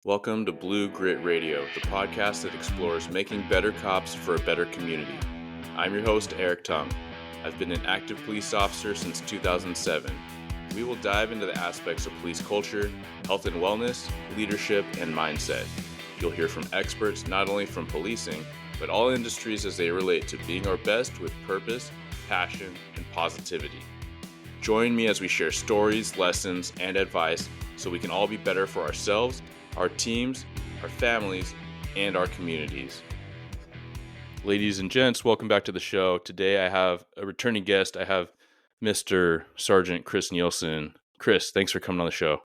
Welcome to Blue Grit Radio, the podcast that explores making better cops for a better community. I'm your host, Eric Tung. I've been an active police officer since 2007. We will dive into the aspects of police culture, health and wellness, leadership, and mindset. You'll hear from experts not only from policing, but all industries as they relate to being our best with purpose, passion, and positivity. Join me as we share stories, lessons, and advice so we can all be better for ourselves, our teams, our families, and our communities. Ladies and gents, welcome back to the show. Today I have a returning guest. I have Mr. Sergeant Chris Nielsen. Chris, thanks for coming on the show.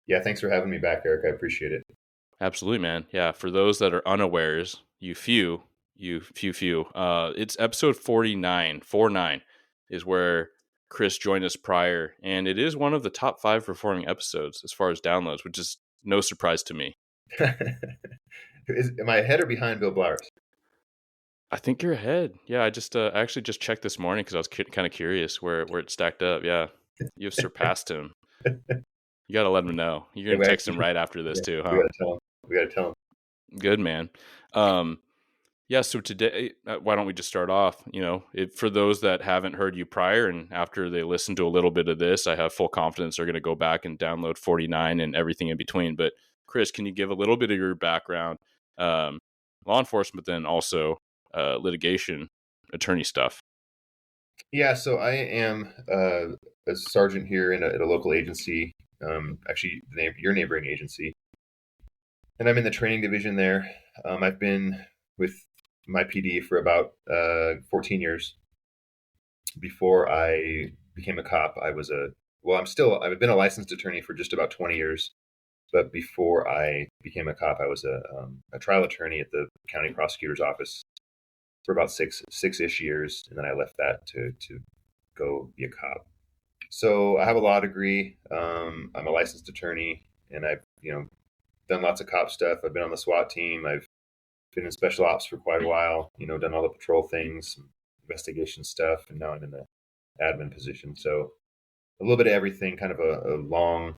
Yeah, thanks for having me back, Eric. I appreciate it. Absolutely, man. Yeah, for those that are unawares, it's episode 49 is where Chris joined us prior, and it is one of the top 5 performing episodes as far as downloads, which is no surprise to me. Am I ahead or behind Bill Blowers? I think you're ahead. Yeah, I actually just checked this morning because I was kind of curious where it stacked up. Yeah, you've surpassed him. You got to let him know. You're going to text him right after this too, huh? We got to tell him. Good, man. Yeah, so today, why don't we just start off? For those that haven't heard you prior and after they listen to a little bit of this, I have full confidence they're going to go back and download 49 and everything in between. But Chris, can you give a little bit of your background, law enforcement, then also litigation, attorney stuff? Yeah, so I am a sergeant here at a local agency, actually your neighboring agency. And I'm in the training division there. I've been with my PD for about 14 years. Before I became a cop, I've been a licensed attorney for just about 20 years. But before I became a cop, I was a trial attorney at the county prosecutor's office for about six-ish years. And then I left that to go be a cop. So I have a law degree. I'm a licensed attorney, and I've, done lots of cop stuff. I've been on the SWAT team. I've been in special ops for quite a while, done all the patrol things, investigation stuff, and now I'm in the admin position. So a little bit of everything, kind of a long,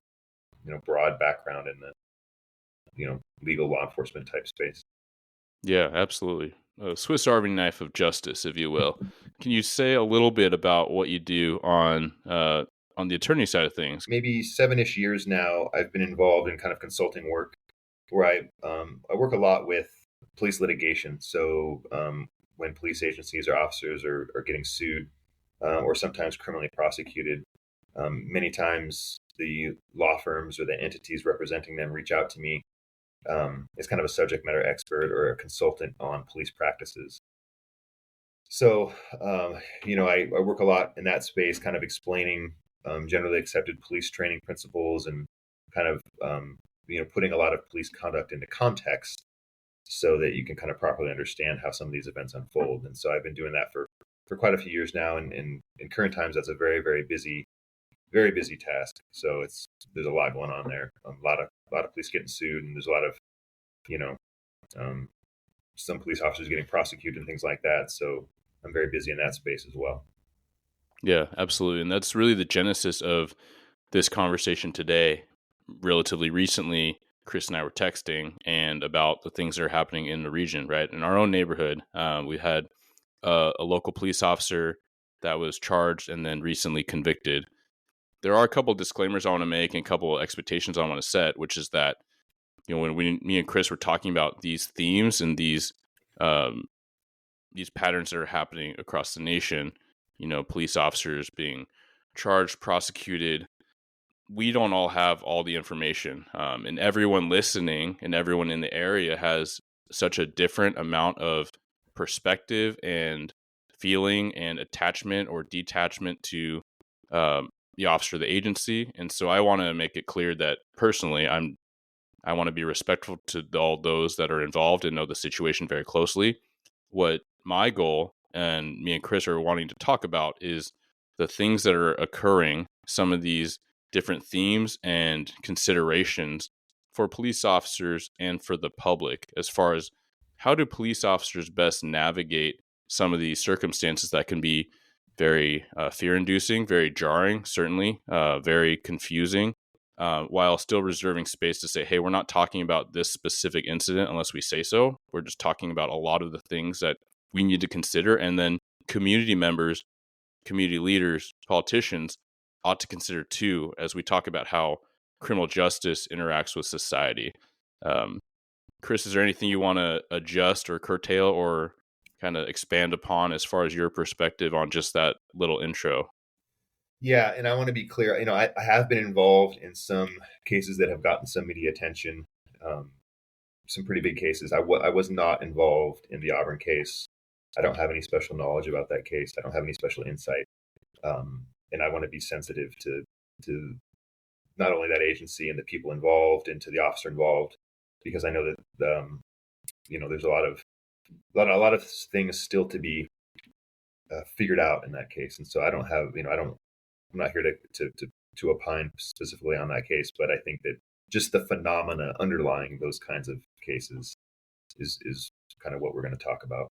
broad background in the, legal law enforcement type space. Yeah, absolutely. A Swiss Army knife of justice, if you will. Can you say a little bit about what you do on the attorney side of things? Maybe 7-ish years now, I've been involved in kind of consulting work where I work a lot with police litigation. So when police agencies or officers are getting sued or sometimes criminally prosecuted, many times the law firms or the entities representing them reach out to me as kind of a subject matter expert or a consultant on police practices. So, I work a lot in that space, kind of explaining generally accepted police training principles and kind of, putting a lot of police conduct into context so that you can kind of properly understand how some of these events unfold. And so I've been doing that for quite a few years now. And in current times, that's a very, very busy task. So there's a lot going on there. A lot of police getting sued, and there's a lot of, some police officers getting prosecuted and things like that. So I'm very busy in that space as well. Yeah, absolutely. And that's really the genesis of this conversation today. Relatively recently, Chris and I were texting and about the things that are happening in the region, right? In our own neighborhood, we had a local police officer that was charged and then recently convicted. There are a couple of disclaimers I want to make and a couple of expectations I want to set, which is that, when me and Chris were talking about these themes and these patterns that are happening across the nation, police officers being charged, prosecuted, we don't all have all the information. And everyone listening and everyone in the area has such a different amount of perspective and feeling and attachment or detachment to the officer, the agency. And so I want to make it clear that personally, I want to be respectful to all those that are involved and know the situation very closely. What my goal and me and Chris are wanting to talk about is the things that are occurring, some of these different themes and considerations for police officers and for the public, as far as how do police officers best navigate some of these circumstances that can be very fear-inducing, very jarring, certainly, very confusing, while still reserving space to say, hey, we're not talking about this specific incident unless we say so. We're just talking about a lot of the things that we need to consider. And then community members, community leaders, politicians ought to consider too, as we talk about how criminal justice interacts with society. Chris, is there anything you want to adjust or curtail or kind of expand upon as far as your perspective on just that little intro? Yeah, and I want to be clear. I have been involved in some cases that have gotten some media attention, um, some pretty big cases. I was not involved in the Auburn case. I don't have any special knowledge about that case. I don't have any special insight, and I want to be sensitive to not only that agency and the people involved, and to the officer involved, because I know that there's a lot of things still to be figured out in that case, and so I don't have I don't I'm not here to opine specifically on that case, but I think that just the phenomena underlying those kinds of cases is kind of what we're going to talk about.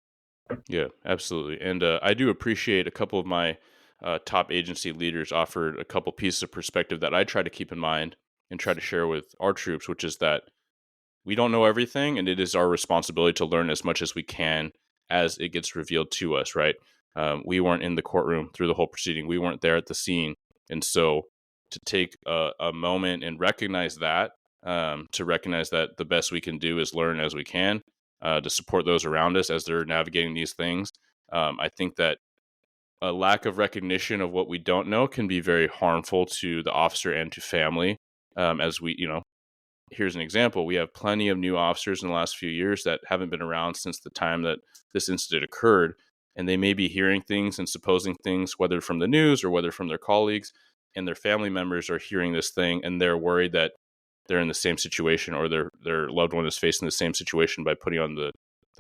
Yeah, absolutely. And I do appreciate a couple of my top agency leaders offered a couple pieces of perspective that I try to keep in mind and try to share with our troops, which is that we don't know everything, and it is our responsibility to learn as much as we can as it gets revealed to us, right? We weren't in the courtroom through the whole proceeding. We weren't there at the scene. And so to take a moment and recognize that, to recognize that the best we can do is learn as we can, to support those around us as they're navigating these things. I think that a lack of recognition of what we don't know can be very harmful to the officer and to family. As we, here's an example. We have plenty of new officers in the last few years that haven't been around since the time that this incident occurred. And they may be hearing things and supposing things, whether from the news or whether from their colleagues, and their family members are hearing this thing and they're worried that they're in the same situation or their loved one is facing the same situation by putting on the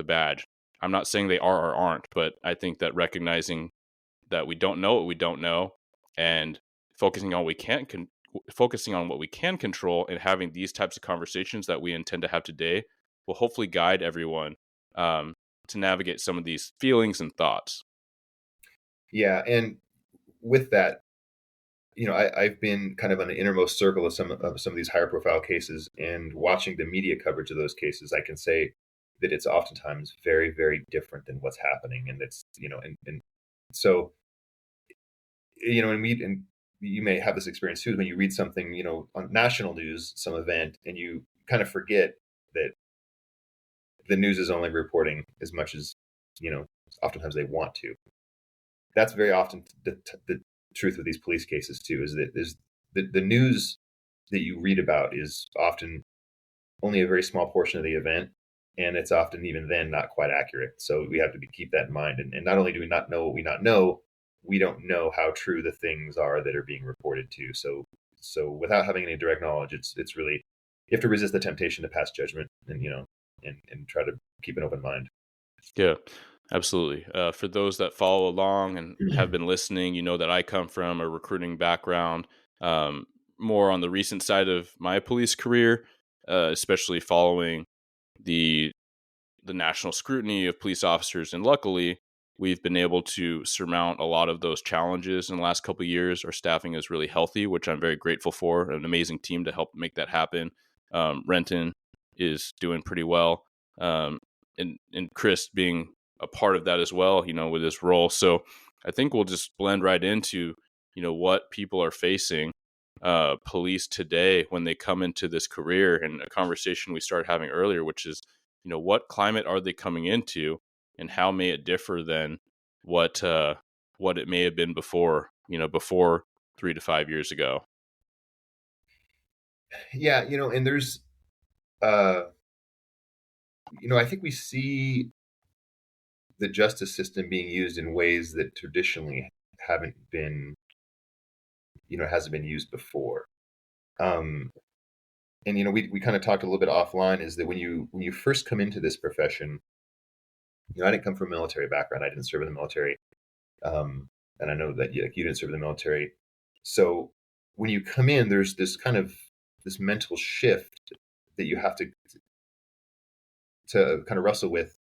badge. I'm not saying they are or aren't, but I think that recognizing that we don't know what we don't know and focusing on focusing on what we can control and having these types of conversations that we intend to have today will hopefully guide everyone to navigate some of these feelings and thoughts. Yeah, and with that, I've been kind of on the innermost circle of some of these higher profile cases, and watching the media coverage of those cases, I can say that it's oftentimes very, very different than what's happening, and it's and so and you may have this experience too when you read something on national news, some event, and you kind of forget that the news is only reporting as much as oftentimes they want to. That's very often the truth of these police cases too, is that there's the news that you read about is often only a very small portion of the event, and it's often even then not quite accurate. So we have to keep that in mind. And not only do we not know what we not know, we don't know how true the things are that are being reported to. So without having any direct knowledge, it's really, you have to resist the temptation to pass judgment, and try to keep an open mind. Yeah, absolutely. For those that follow along and have been listening, you know that I come from a recruiting background, more on the recent side of my police career, especially following the national scrutiny of police officers. And luckily, we've been able to surmount a lot of those challenges in the last couple of years. Our staffing is really healthy, which I'm very grateful for. An amazing team to help make that happen. Renton is doing pretty well. And Chris being a part of that as well, with his role. So I think we'll just blend right into, what people are facing, police today when they come into this career, and a conversation we started having earlier, which is, what climate are they coming into, and how may it differ than what it may have been before 3 to 5 years ago. Yeah, and there's uh I think we see the justice system being used in ways that traditionally haven't been, hasn't been used before. Um, and we kind of talked a little bit offline, is that when you first come into this profession, I didn't come from a military background. I didn't serve in the military, and I know that you didn't serve in the military. So when you come in, there's this kind of this mental shift that you have to kind of wrestle with,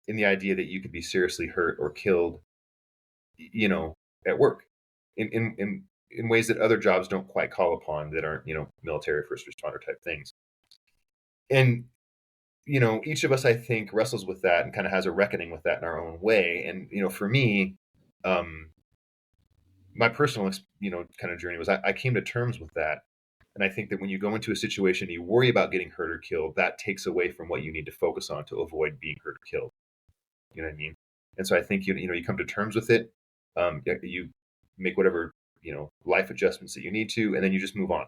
in the idea that you could be seriously hurt or killed, at work. in ways that other jobs don't quite call upon, that aren't, military, first responder type things. And, each of us, I think, wrestles with that and kind of has a reckoning with that in our own way. And, for me, my personal, kind of journey was I came to terms with that. And I think that when you go into a situation, you worry about getting hurt or killed, that takes away from what you need to focus on to avoid being hurt or killed. You know what I mean? And so I think, you come to terms with it. You make whatever, life adjustments that you need to, and then you just move on.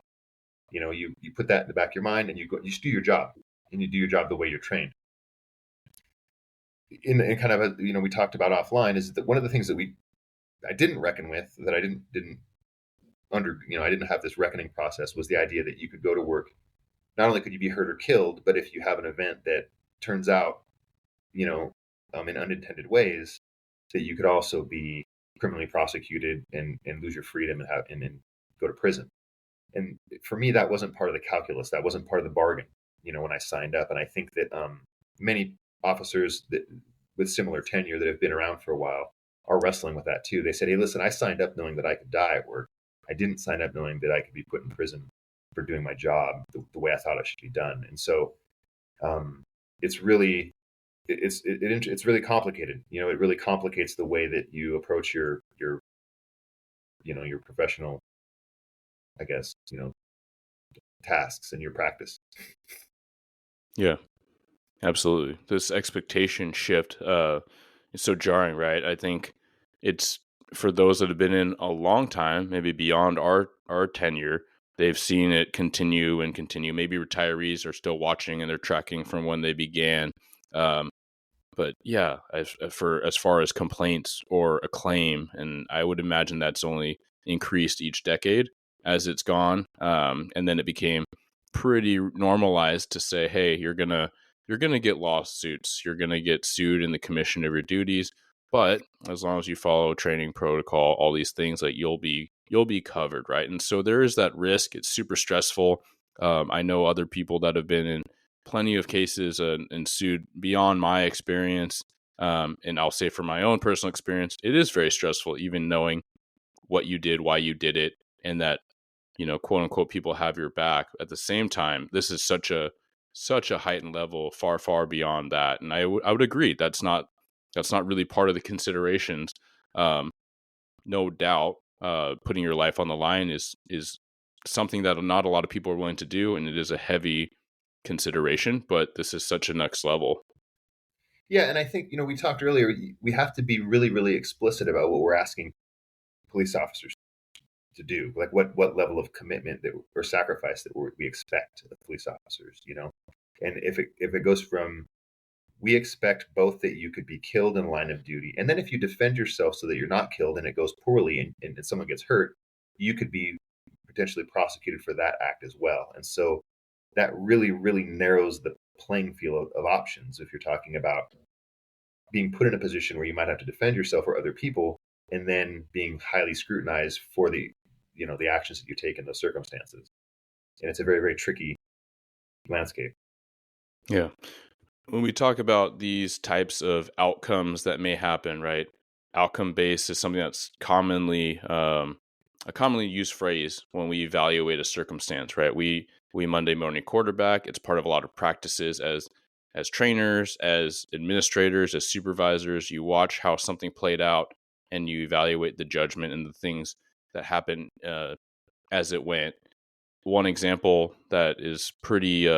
You put that in the back of your mind, and you just do your job, and you do your job the way you're trained. In kind of we talked about offline, is that one of the things that I didn't reckon with, that I didn't I didn't have this reckoning process, was the idea that you could go to work. Not only could you be hurt or killed, but if you have an event that turns out, in unintended ways, that you could also be criminally prosecuted and lose your freedom and go to prison. And for me, that wasn't part of the calculus. That wasn't part of the bargain, when I signed up. And I think that many officers with similar tenure that have been around for a while are wrestling with that too. They said, hey, listen, I signed up knowing that I could die at work. I didn't sign up knowing that I could be put in prison for doing my job the way I thought it should be done. And so it's really really complicated. It really complicates the way that you approach your professional, I guess, tasks and your practice. Yeah, absolutely. This expectation shift is so jarring, right? I think it's for those that have been in a long time, maybe beyond our tenure, they've seen it continue and continue. Maybe retirees are still watching and they're tracking from when they began. But yeah, as far as complaints or a claim, and I would imagine that's only increased each decade as it's gone. And then it became pretty normalized to say, hey, you're gonna get lawsuits, you're gonna get sued in the commission of your duties, but as long as you follow training protocol, all these things, like you'll be covered, right? And so there is that risk. It's super stressful. I know other people that have been in plenty of cases and sued beyond my experience. And I'll say from my own personal experience, it is very stressful, even knowing what you did, why you did it, and that, quote unquote, people have your back. At the same time, this is such a heightened level, far, far beyond that. And I would agree that's not really part of the considerations. No doubt, putting your life on the line is something that not a lot of people are willing to do, and it is a heavy consideration, but this is such a next level. Yeah, and I think, we talked earlier, we have to be really, really explicit about what we're asking police officers to do, like what level of commitment or sacrifice that we expect of police officers, and if it goes from, we expect both that you could be killed in line of duty, and then if you defend yourself so that you're not killed and it goes poorly and someone gets hurt, you could be potentially prosecuted for that act as well. And so that really, really narrows the playing field of options if you're talking about being put in a position where you might have to defend yourself or other people, and then being highly scrutinized for the actions that you take in those circumstances. And it's a very, very tricky landscape. Yeah. When we talk about these types of outcomes that may happen, right? Outcome based is something that's commonly a commonly used phrase when we evaluate a circumstance, right? We Monday morning quarterback. It's part of a lot of practices as trainers, as administrators, as supervisors. You watch how something played out, and you evaluate the judgment and the things that happen as it went. One example that is pretty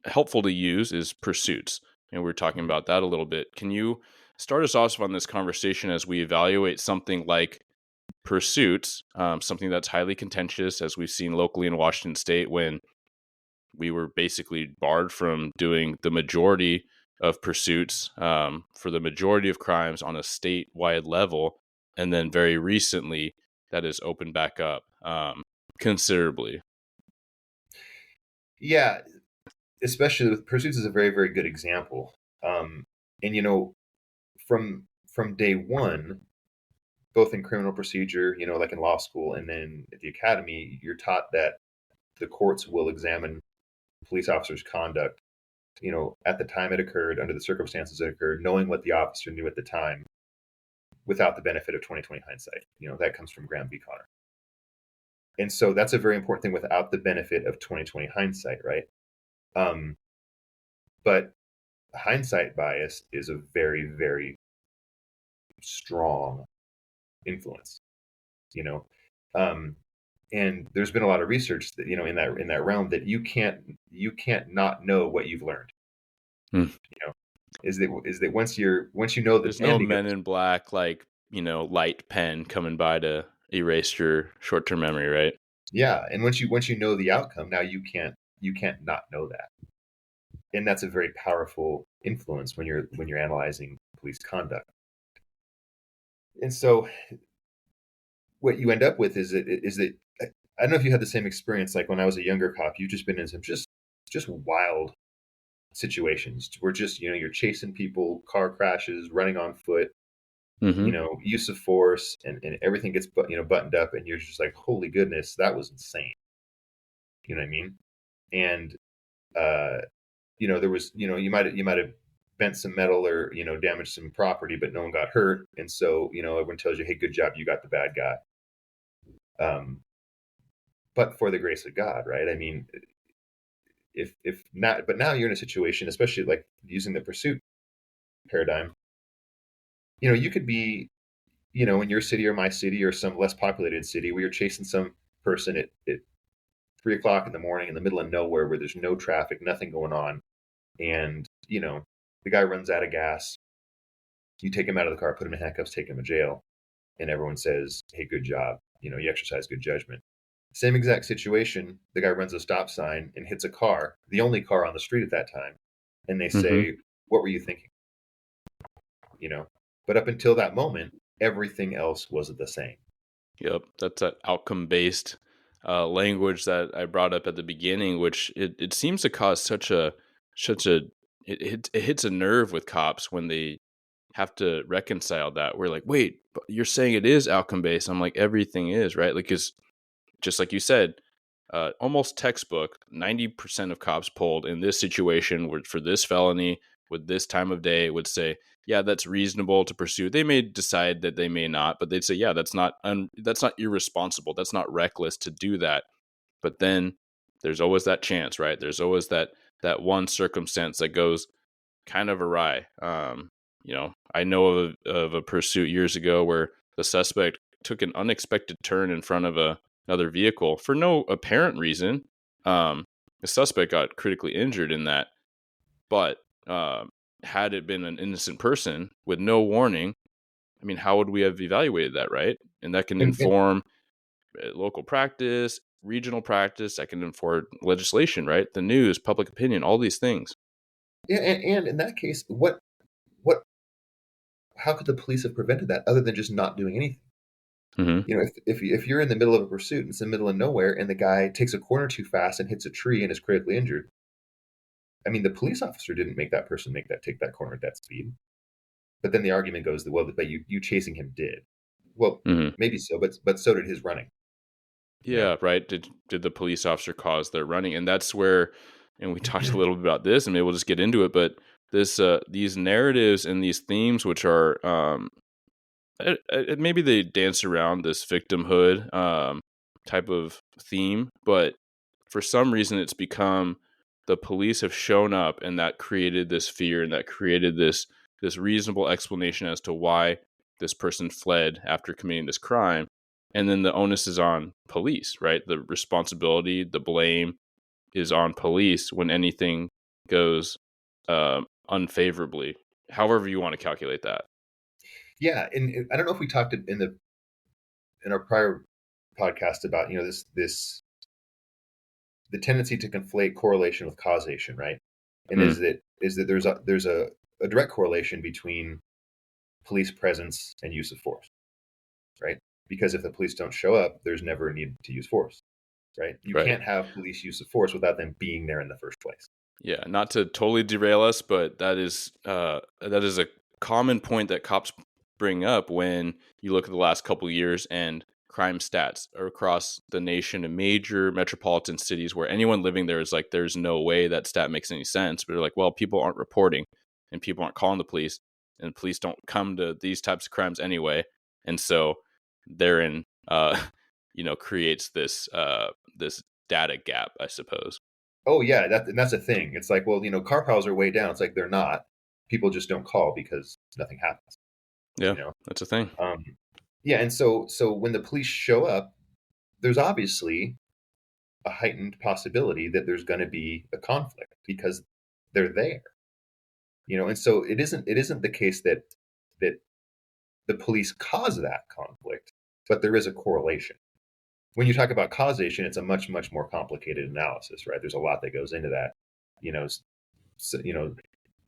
helpful to use is pursuits, and we're talking about that a little bit. Can you start us off on this conversation as we evaluate something like pursuits, something that's highly contentious, as we've seen locally in Washington State, when we were basically barred from doing the majority of pursuits for the majority of crimes on a statewide level, and then very recently that has opened back up considerably. Yeah, especially with pursuits is a very, very good example. And from day one, both in criminal procedure, like in law school, and then at the academy, you're taught that the courts will examine police officers' conduct, at the time it occurred, under the circumstances it occurred, knowing what the officer knew at the time, without the benefit of 2020 hindsight. That comes from Graham v. Connor. And so that's a very important thing, without the benefit of 2020 hindsight, right? But hindsight bias is a very, very strong influence, and there's been a lot of research that in that realm that you can't not know what you've learned. Is that once you know there's no Men in Black light pen coming by to erase your short-term memory, right? Yeah, and once you know the outcome, now you can't not know that, and that's a very powerful influence when you're analyzing police conduct. And so, what you end up with is that I don't know if you had the same experience. Like when I was a younger cop, you've just been in some just wild situations where just you're chasing people, car crashes, running on foot, use of force, and everything gets buttoned up, and you're just like, holy goodness, that was insane. You know what I mean? And there was you might have bent some metal or damaged some property, but no one got hurt, and so everyone tells you, hey, good job, you got the bad guy. But for the grace of God, right? I mean, if not, but now you're in a situation, especially like using the pursuit paradigm, you could be, in your city or my city or some less populated city where you're chasing some person at 3:00 in the morning in the middle of nowhere where there's no traffic, nothing going on. And, the guy runs out of gas. You take him out of the car, put him in handcuffs, take him to jail. And everyone says, hey, good job. You exercise good judgment. Same exact situation. The guy runs a stop sign and hits a car, the only car on the street at that time. And they say, what were you thinking? But up until that moment, everything else was the same. Yep. That's that outcome-based language that I brought up at the beginning, which it seems to cause it hits a nerve with cops when they have to reconcile that. We're like, wait, but you're saying it is outcome-based. I'm like, everything is, right? Like, because just like you said, almost textbook, 90% of cops polled in this situation for this felony with this time of day would say, yeah, that's reasonable to pursue. They may decide that they may not, but they'd say, yeah, that's not irresponsible. That's not reckless to do that. But then there's always that chance, right? There's always that one circumstance that goes kind of awry. I know of a pursuit years ago where the suspect took an unexpected turn in front of another vehicle for no apparent reason. The suspect got critically injured in that, but had it been an innocent person with no warning, I mean, how would we have evaluated that, right? And that can inform local practice, regional practice, that can inform legislation, right? The news, public opinion, all these things. Yeah, and in that case, how could the police have prevented that other than just not doing anything? If you're in the middle of a pursuit and it's in the middle of nowhere and the guy takes a corner too fast and hits a tree and is critically injured, I mean, the police officer didn't make that person take that corner at that speed. But then the argument goes that, well, but you chasing him did. Well, maybe so, but so did his running. Yeah, right. Did the police officer cause their running? And that's where, and we talked a little bit about this, and maybe we'll just get into it. But these narratives and these themes, which are maybe they dance around this victimhood type of theme, but for some reason it's become the police have shown up, and that created this fear, and that created this reasonable explanation as to why this person fled after committing this crime. And then the onus is on police, right? The responsibility, the blame is on police when anything goes unfavorably, however you want to calculate that. Yeah, and I don't know if we talked in our prior podcast about this the tendency to conflate correlation with causation, right? And is that there's a direct correlation between police presence and use of force, right? Because if the police don't show up, there's never a need to use force, right? You can't have police use of force without them being there in the first place. Yeah, not to totally derail us, but that is a common point that cops bring up when you look at the last couple of years and crime stats across the nation in major metropolitan cities where anyone living there is like, there's no way that stat makes any sense. But they're like, well, people aren't reporting and people aren't calling the police. and police don't come to these types of crimes anyway. And so therein, creates this this data gap, I suppose. Oh yeah, and that's a thing. It's like, well, car piles are way down. It's like they're not. People just don't call because nothing happens. Yeah, You know. that's a thing. Yeah, and so when the police show up, there's obviously a heightened possibility that there's going to be a conflict because they're there. And so it isn't the case that the police cause that conflict, but there is a correlation. When you talk about causation, it's a much, much more complicated analysis, right? There's a lot that goes into that. You know, so,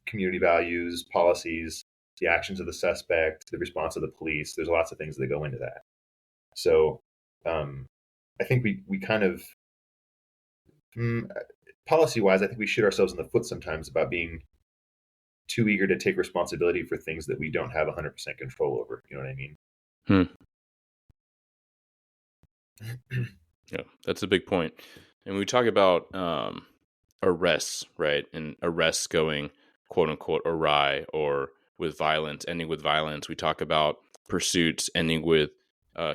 community values, policies, the actions of the suspect, the response of the police. There's lots of things that go into that. So I think we kind of, policy-wise, I think we shoot ourselves in the foot sometimes about being too eager to take responsibility for things that we don't have 100% control over. You know what I mean? Yeah, that's a big point. And we talk about arrests, right? And arrests going quote unquote awry or with violence, ending with violence. We talk about pursuits ending with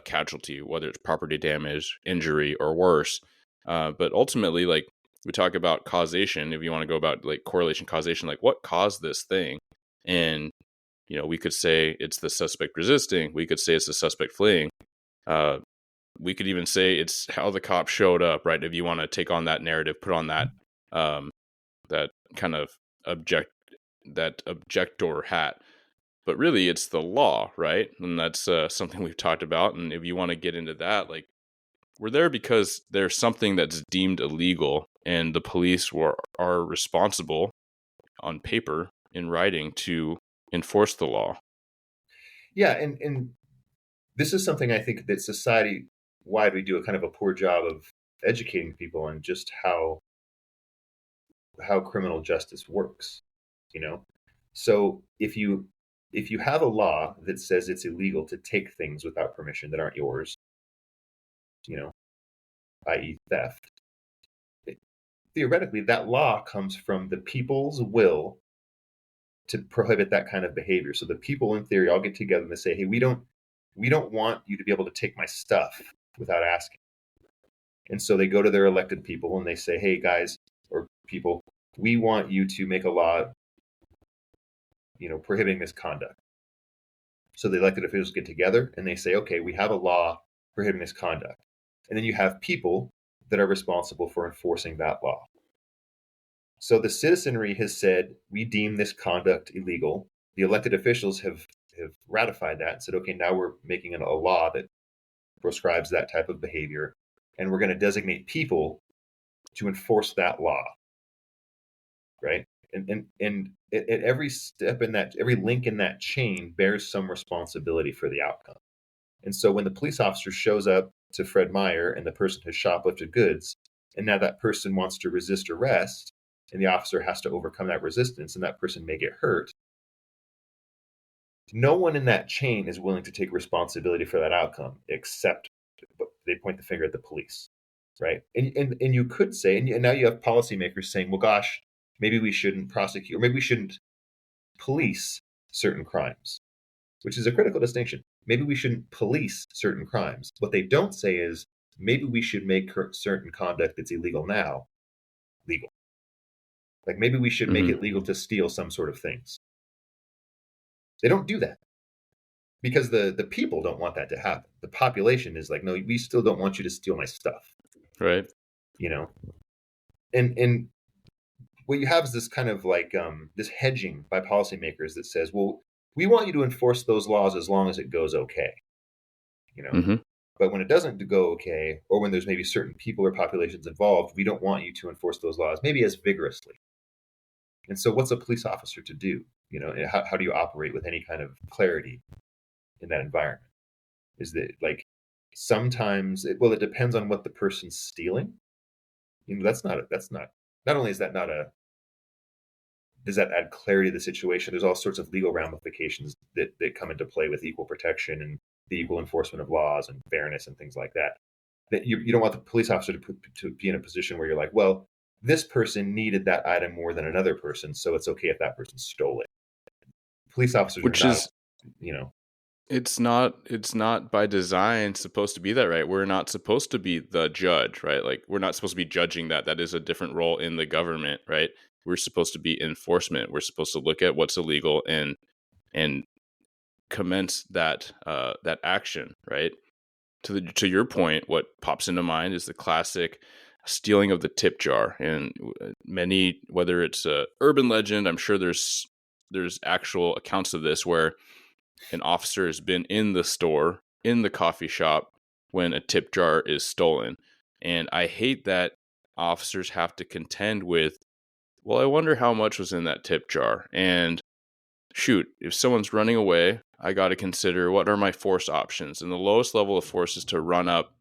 casualty, whether it's property damage, injury, or worse. But ultimately, like we talk about causation, if you want to go about like correlation causation, like what caused this thing? And, we could say it's the suspect resisting. We could say it's the suspect fleeing. We could even say it's how the cop showed up, right? If you want to take on that narrative, put on that that kind of objector hat. But really, it's the law, right? And that's something we've talked about. And if you want to get into that, like we're there because there's something that's deemed illegal, and the police are responsible on paper in writing to enforce the law. Yeah, and this is something I think that society-wide we do a kind of a poor job of educating people on just how criminal justice works. So if you have a law that says it's illegal to take things without permission that aren't yours, i.e. theft, theoretically that law comes from the people's will to prohibit that kind of behavior. So the people in theory all get together and they say, hey, we don't want you to be able to take my stuff without asking. And so they go to their elected people and they say, hey guys or people, we want you to make a law prohibiting this conduct. So the elected officials get together and they say, okay, we have a law prohibiting this conduct. And then you have people that are responsible for enforcing that law. So the citizenry has said, we deem this conduct illegal. The elected officials have ratified that and said, okay, now we're making a law that proscribes that type of behavior. And we're going to designate people to enforce that law. Right? And at every step in that, every link in that chain bears some responsibility for the outcome. And so when the police officer shows up to Fred Meyer and the person has shoplifted goods, and now that person wants to resist arrest, and the officer has to overcome that resistance, and that person may get hurt, no one in that chain is willing to take responsibility for that outcome, except they point the finger at the police, right? And you could say, and now you have policymakers saying, well, gosh, maybe we shouldn't prosecute, or maybe we shouldn't police certain crimes, which is a critical distinction. Maybe we shouldn't police certain crimes. What they don't say is maybe we should make certain conduct that's illegal now legal. Like maybe we should make it legal to steal some sort of things. They don't do that because the people don't want that to happen. The population is like, no, we still don't want you to steal my stuff. Right. And what you have is this kind of like this hedging by policymakers that says, well, we want you to enforce those laws as long as it goes okay. But when it doesn't go okay, or when there's maybe certain people or populations involved, we don't want you to enforce those laws maybe as vigorously. And so what's a police officer to do? How do you operate with any kind of clarity in that environment? Is that like sometimes it depends on what the person's stealing. Not only is that not does that add clarity to the situation? There's all sorts of legal ramifications that come into play with equal protection and the equal enforcement of laws and fairness and things like that. That you don't want the police officer to be in a position where you're like, well, this person needed that item more than another person, so it's okay if that person stole it. Police officers are which not, is you know, it's not by design supposed to be that, right? We're not supposed to be the judge, right? Like we're not supposed to be judging that. That is a different role in the government, right? We're supposed to be enforcement. We're supposed to look at what's illegal and commence that action, right? To your point, what pops into mind is the classic stealing of the tip jar, and many, whether it's a urban legend, I'm sure there's actual accounts of this where an officer has been in the store, in the coffee shop, when a tip jar is stolen. And I hate that officers have to contend with, well, I wonder how much was in that tip jar. And shoot, if someone's running away, I got to consider what are my force options. And the lowest level of force is to run up,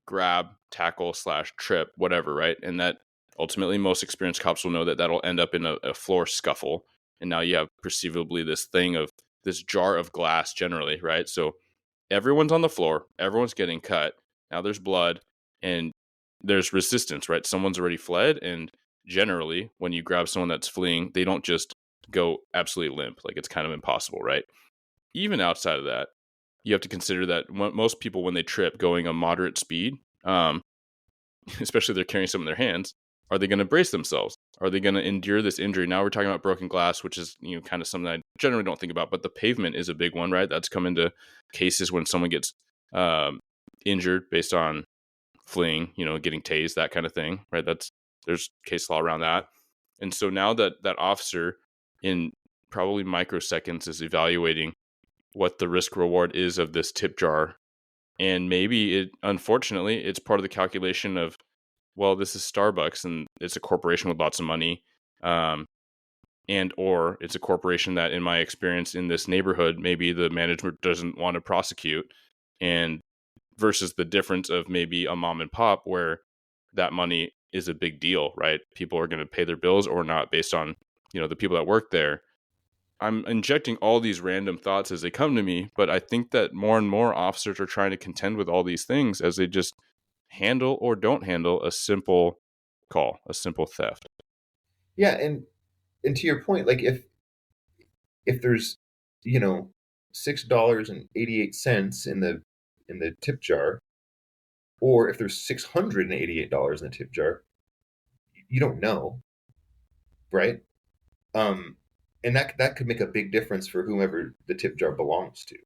grab, tackle, slash trip, whatever, right? And that ultimately most experienced cops will know that that'll end up in a floor scuffle. And now you have perceivably this thing of this jar of glass generally, right? So everyone's on the floor, everyone's getting cut. Now there's blood and there's resistance, right? Someone's already fled. And generally, when you grab someone that's fleeing, they don't just go absolutely limp. Like it's kind of impossible, right? Even outside of that, you have to consider that most people, when they trip going a moderate speed, especially if they're carrying something in their hands, are they going to brace themselves? Are they going to endure this injury? Now we're talking about broken glass, which is kind of something I generally don't think about, but the pavement is a big one, right? That's come into cases when someone gets injured based on fleeing, getting tased, that kind of thing, right? There's case law around that. And so now that officer in probably microseconds is evaluating what the risk reward is of this tip jar. And maybe unfortunately, it's part of the calculation of, well, this is Starbucks and it's a corporation with lots of money. And or it's a corporation that, in my experience in this neighborhood, maybe the management doesn't want to prosecute, and versus the difference of maybe a mom and pop where that money is a big deal, right? People are going to pay their bills or not based on, the people that work there. I'm injecting all these random thoughts as they come to me, but I think that more and more officers are trying to contend with all these things as they just handle or don't handle a simple call, a simple theft. Yeah, and to your point, like if there's $6.88 in the tip jar, or if there's $688 in the tip jar, you don't know, right? And that could make a big difference for whomever the tip jar belongs to.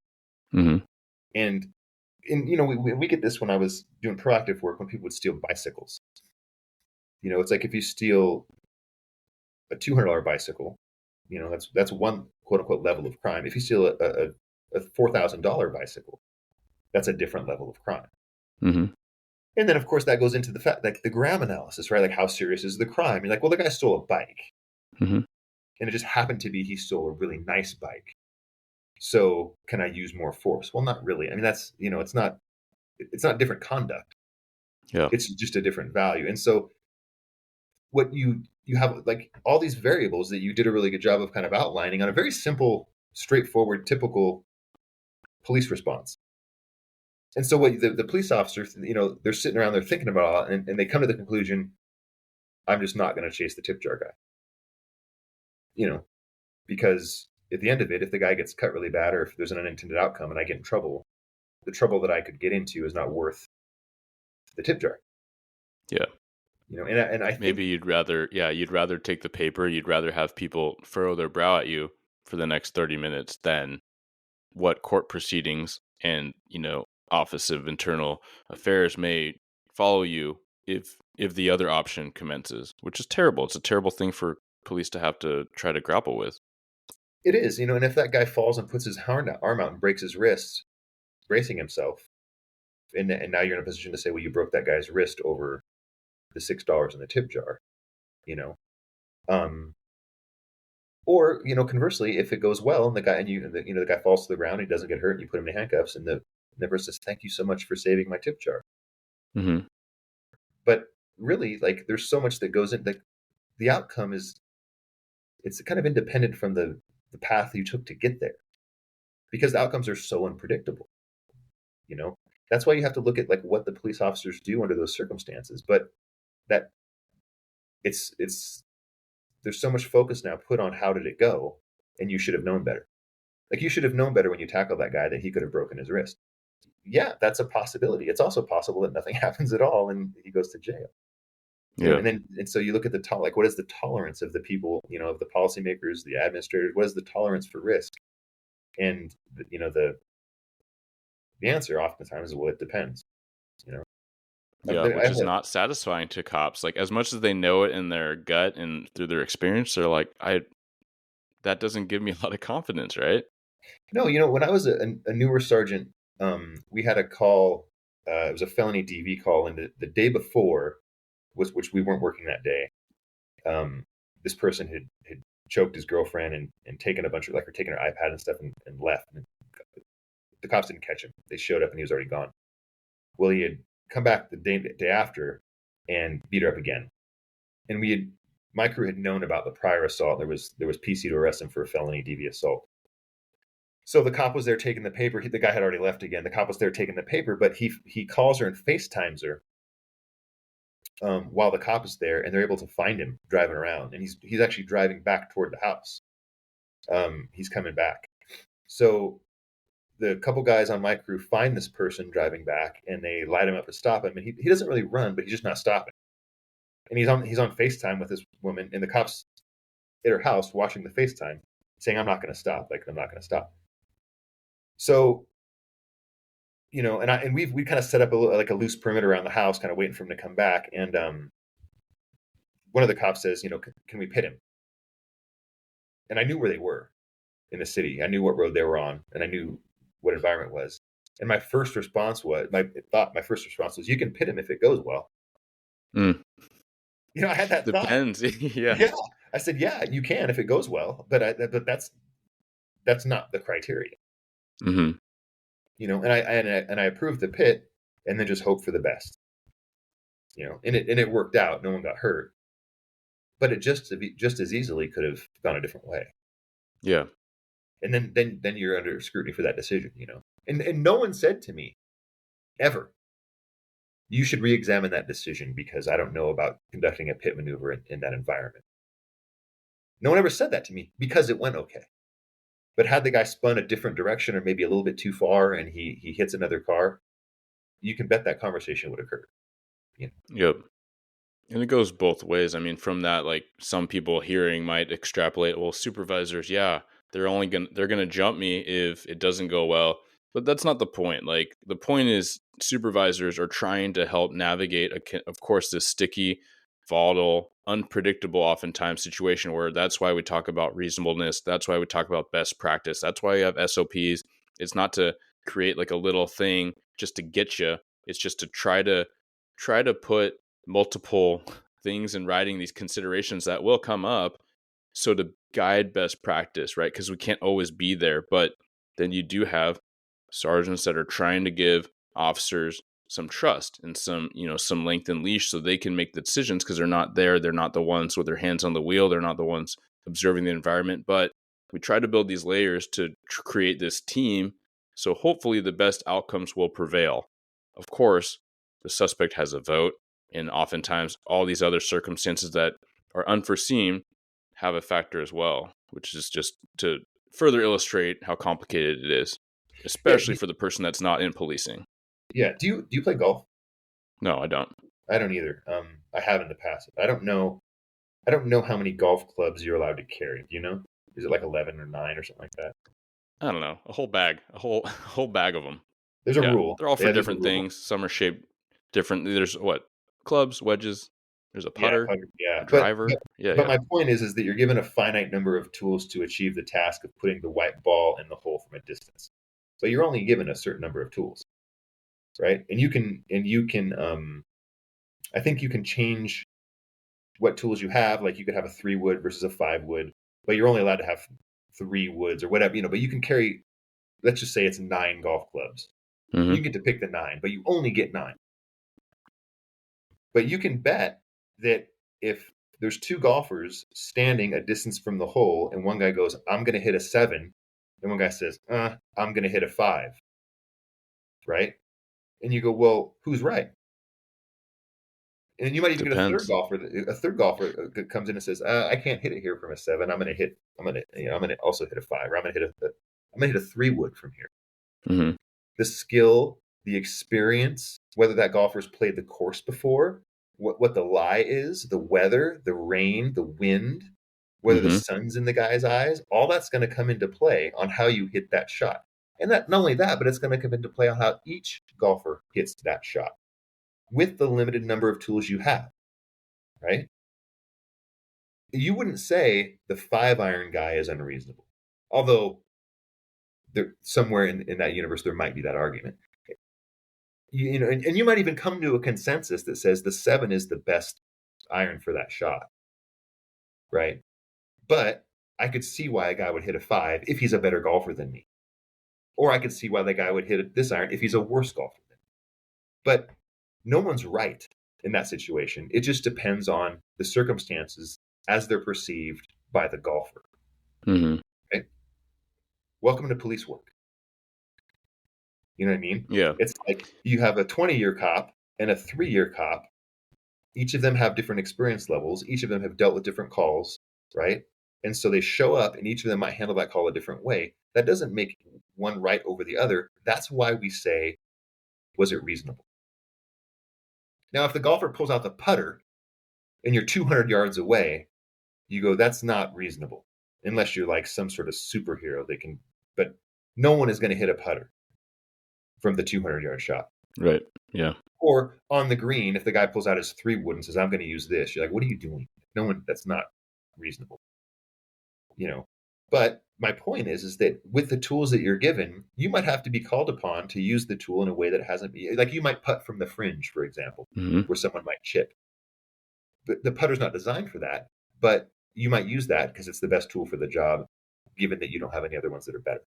Mm-hmm. And we get this when I was doing proactive work when people would steal bicycles. It's like if you steal a $200 bicycle, that's one quote unquote level of crime. If you steal a $4,000 bicycle, that's a different level of crime. Mm-hmm. And then of course that goes into the fact, like the gram analysis, right? Like how serious is the crime? You're like, well, the guy stole a bike, Mm-hmm. and it just happened to be he stole a really nice bike. So can I use more force? Well, not really. I mean, that's it's not different conduct. Yeah. It's just a different value. And so what you have, like, all these variables that you did a really good job of kind of outlining on a very simple, straightforward, typical police response. And so what the police officers, they're sitting around, they're thinking about all, and they come to the conclusion, I'm just not going to chase the tip jar guy. Because at the end of it, if the guy gets cut really bad, or if there's an unintended outcome and I get in trouble, the trouble that I could get into is not worth the tip jar. Yeah. And I think maybe you'd rather take the paper. You'd rather have people furrow their brow at you for the next 30 minutes than what court proceedings and, Office of Internal Affairs may follow you if the other option commences, which is terrible. It's a terrible thing for police to have to try to grapple with. it is, and if that guy falls and puts his arm out and breaks his wrist, bracing himself, and now you're in a position to say, well, you broke that guy's wrist over the $6 in the tip jar, or conversely, if it goes well and the guy the guy falls to the ground, he doesn't get hurt, and you put him in handcuffs, and the person says, thank you so much for saving my tip jar. Mm-hmm. But really, like, there's so much that goes in. Like, the outcome it's kind of independent from the path you took to get there, because the outcomes are so unpredictable. That's why you have to look at, like, what the police officers do under those circumstances. But that it's there's so much focus now put on how did it go, and you should have known better. Like, you should have known better when you tackled that guy that he could have broken his wrist. Yeah, that's a possibility. It's also possible that nothing happens at all and he goes to jail. Yeah. And so you look at like, what is the tolerance of the people, of the policymakers, the administrators? What is the tolerance for risk? And the answer oftentimes is, well, it depends. You know, Yeah, which is not satisfying to cops. Like, as much as they know it in their gut and through their experience, they're like, that doesn't give me a lot of confidence, right? No, when I was a newer sergeant, we had a call. It was a felony DV call, and the day before which we weren't working that day. This person had choked his girlfriend and taken a bunch of, like, or taken her iPad and stuff and left. And the cops didn't catch him. They showed up and he was already gone. Well, he had come back the day after and beat her up again. And my crew had known about the prior assault. There was PC to arrest him for a felony DV assault. So the cop was there taking the paper. The guy had already left again. The cop was there taking the paper, but he calls her and FaceTimes her while the cop is there, and they're able to find him driving around. And he's actually driving back toward the house. He's coming back. So the couple guys on my crew find this person driving back, and they light him up to stop him. And he doesn't really run, but he's just not stopping. And he's on FaceTime with this woman, and the cops at her house watching the FaceTime, saying, "I'm not going to stop. Like, I'm not going to stop." So, and we kind of set up a loose perimeter around the house, kind of waiting for him to come back. And one of the cops says, "Can we pit him?" And I knew where they were in the city. I knew what road they were on, and I knew what environment it was. And my first response was, "You can pit him if it goes well." Mm. I had that Depends. thought. Yeah. Yeah. I said, "Yeah, you can if it goes well," but that's not the criteria. Mm-hmm. And I approved the pit, and then just hope for the best. And it worked out. No one got hurt, but it just as easily could have gone a different way. Yeah. And then you're under scrutiny for that decision. And no one said to me ever, "You should re-examine that decision because I don't know about conducting a pit maneuver in that environment." No one ever said that to me because it went okay. But had the guy spun a different direction or maybe a little bit too far and he hits another car, you can bet that conversation would occur. Yep. And it goes both ways. I mean, from that, like, some people hearing might extrapolate, well, supervisors, yeah, they're gonna jump me if it doesn't go well. But that's not the point. Like, the point is supervisors are trying to help navigate, of course, this sticky, volatile, unpredictable, oftentimes situation where that's why we talk about reasonableness. That's why we talk about best practice. That's why you have SOPs. It's not to create like a little thing just to get you. It's just to try to put multiple things in writing, these considerations that will come up, so to guide best practice, right? Because we can't always be there, but then you do have sergeants that are trying to give officers some trust and some length and leash so they can make the decisions, because they're not there. They're not the ones with their hands on the wheel. They're not the ones observing the environment. But we try to build these layers to create this team, so hopefully the best outcomes will prevail. Of course, the suspect has a vote, and oftentimes all these other circumstances that are unforeseen have a factor as well, which is just to further illustrate how complicated it is, especially for the person that's not in policing. Yeah. Do you play golf? No, I don't. I don't either. I have in the past. I don't know how many golf clubs you're allowed to carry. Do you know? Is it like 11 or 9 or something like that? I don't know. A whole bag of them. There's a rule. They're all for different things. Some are shaped different. There's clubs, wedges. There's a putter, a driver. But my point is that you're given a finite number of tools to achieve the task of putting the white ball in the hole from a distance. But you're only given a certain number of tools, right? And you can I think you can change what tools you have. Like, you could have a 3-wood versus a 5-wood, but you're only allowed to have 3 woods or whatever, but you can carry, let's just say it's 9 golf clubs. Mm-hmm. You get to pick the 9, but you only get 9. But you can bet that if there's 2 golfers standing a distance from the hole and one guy goes, "I'm going to hit a 7," and one guy says, "I'm going to hit a 5," right? And you go, well, who's right? And you might even get a third golfer that comes in and says, "I can't hit it here from a 7. I'm going to also hit a 5, or I'm going to hit I'm going to hit a 3-wood from here. Mm-hmm. The skill, the experience, whether that golfer's played the course before, what the lie is, the weather, the rain, the wind, whether the Mm-hmm. sun's in the guy's eyes, all that's going to come into play on how you hit that shot. And that not only that, but it's going to come into play on how each golfer hits that shot with the limited number of tools you have, right? You wouldn't say the 5-iron guy is unreasonable, although there, somewhere in that universe there might be that argument. You know, and you might even come to a consensus that says the 7 is the best iron for that shot, right? But I could see why a guy would hit a 5 if he's a better golfer than me, or I could see why the guy would hit this iron if he's a worse golfer than me. But no one's right in that situation. It just depends on the circumstances as they're perceived by the golfer. Mm-hmm. Right? Welcome to police work. You know what I mean? Yeah. It's like you have a 20-year cop and a 3-year cop. Each of them have different experience levels. Each of them have dealt with different calls, right? And so they show up and each of them might handle that call a different way. That doesn't make one right over the other. That's why we say, was it reasonable? Now, if the golfer pulls out the putter and you're 200 yards away, you go, that's not reasonable. Unless you're like some sort of superhero that can, but no one is going to hit a putter from the 200-yard shot. Right. Yeah. Or on the green, if the guy pulls out his 3-wood and says, I'm going to use this, you're like, what are you doing? No one, that's not reasonable. You know, but my point is that with the tools that you're given, you might have to be called upon to use the tool in a way that hasn't been, like you might putt from the fringe, for example, Mm-hmm. where someone might chip. The putter's not designed for that, but you might use that because it's the best tool for the job, given that you don't have any other ones that are better.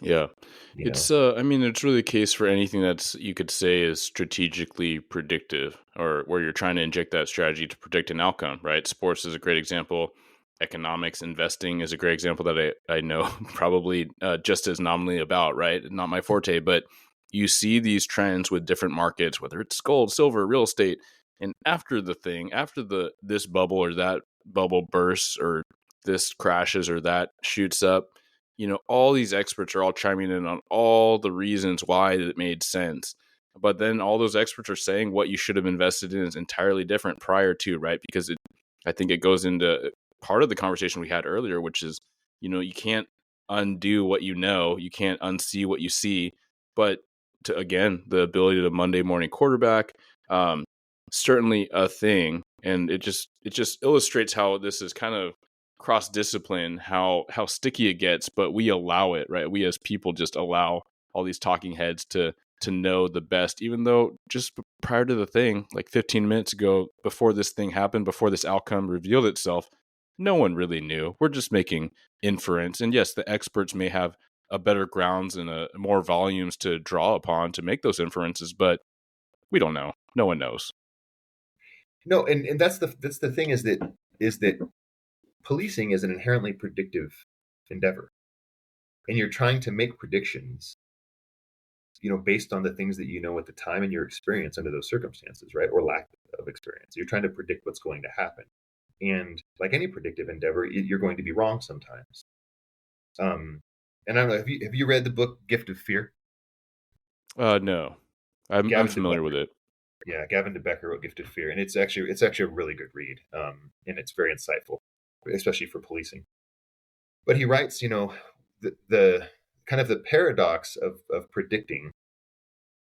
Yeah. You It's know? I mean, it's really a case for anything that's you could say is strategically predictive, or where you're trying to inject that strategy to predict an outcome, right? Sports is a great example. Economics, investing is a great example that I know probably just as nominally about, right? Not my forte, but you see these trends with different markets, whether it's gold, silver, real estate, and after this bubble or that bubble bursts, or this crashes or that shoots up, all these experts are all chiming in on all the reasons why it made sense. But then all those experts are saying what you should have invested in is entirely different prior to, right? Because I think it goes into part of the conversation we had earlier, which is, you can't undo what you know, you can't unsee what you see. But again, the ability to Monday morning quarterback, certainly a thing. And it just illustrates how this is kind of cross discipline, how sticky it gets, but we allow it, right? We as people just allow all these talking heads to know the best, even though just prior to the thing, like 15 minutes ago, before this thing happened, before this outcome revealed itself, no one really knew. We're just making inference. And yes, the experts may have a better grounds and more volumes to draw upon to make those inferences, but we don't know. No one knows. No, and that's the thing is that policing is an inherently predictive endeavor. And you're trying to make predictions, based on the things that you know at the time and your experience under those circumstances, right? Or lack of experience. You're trying to predict what's going to happen. And like any predictive endeavor, you're going to be wrong sometimes. And I don't know, have you read the book Gift of Fear? No. I'm familiar with it. Yeah, Gavin DeBecker wrote Gift of Fear, and it's actually a really good read, and it's very insightful, especially for policing. But he writes, the kind of the paradox of predicting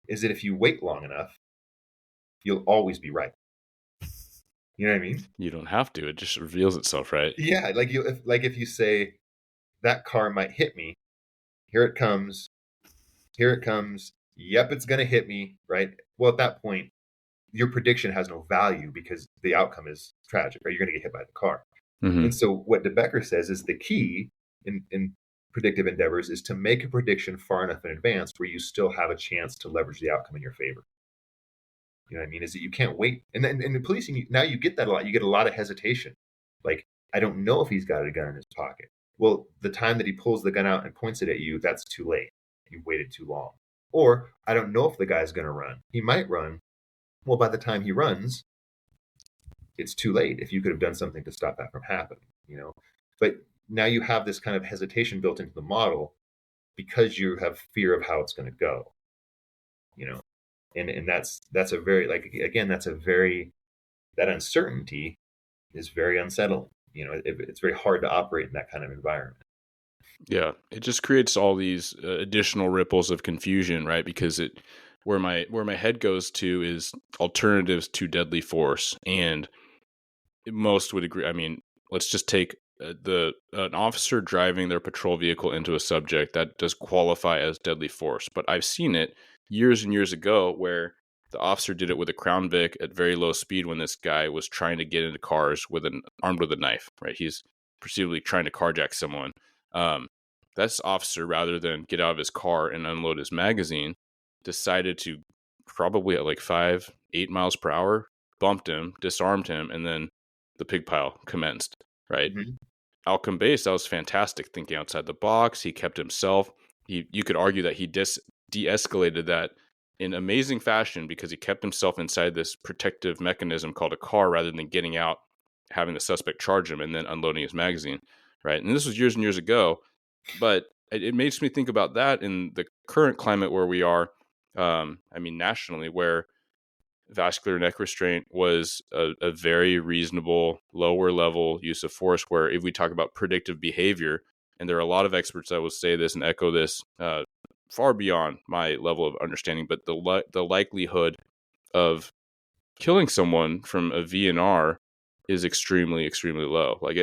is that if you wait long enough, you'll always be right. You know what I mean? You don't have to. It just reveals itself, right? Yeah, if you say that car might hit me, here it comes, yep, it's gonna hit me, right? Well, at that point, your prediction has no value because the outcome is tragic, or you're gonna get hit by the car. Mm-hmm. And so what DeBecker says is the key in predictive endeavors is to make a prediction far enough in advance where you still have a chance to leverage the outcome in your favor. You know what I mean? Is that you can't wait. And then in the policing, now you get that a lot. You get a lot of hesitation. Like, I don't know if he's got a gun in his pocket. Well, the time that he pulls the gun out and points it at you, that's too late. You waited too long. Or I don't know if the guy's going to run. He might run. Well, by the time he runs, it's too late if you could have done something to stop that from happening, But now you have this kind of hesitation built into the model because you have fear of how it's going to go, and that's a very, like, again, that uncertainty is very unsettling. It's very hard to operate in that kind of environment. Yeah, it just creates all these additional ripples of confusion, right? Because where my head goes to is alternatives to deadly force, and most would agree. I mean, let's just take the an officer driving their patrol vehicle into a subject that does qualify as deadly force. But I've seen it years and years ago where the officer did it with a Crown Vic at very low speed when this guy was trying to get into cars with an armed with a knife. Right, he's perceivably trying to carjack someone. Um, this officer, rather than get out of his car and unload his magazine, decided to probably at like 5-8 miles per hour bumped him, disarmed him, and then the pig pile commenced, right? Mm-hmm. Outcome based, that was fantastic. Thinking outside the box, he kept himself. You could argue that he de-escalated that in amazing fashion because he kept himself inside this protective mechanism called a car rather than getting out, having the suspect charge him, and then unloading his magazine, right? And this was years and years ago, but it makes me think about that in the current climate where we are. I mean, nationally, where vascular neck restraint was a very reasonable lower level use of force, where if we talk about predictive behavior, and there are a lot of experts that will say this and echo this far beyond my level of understanding, but the likelihood of killing someone from a VNR is extremely, extremely low. Like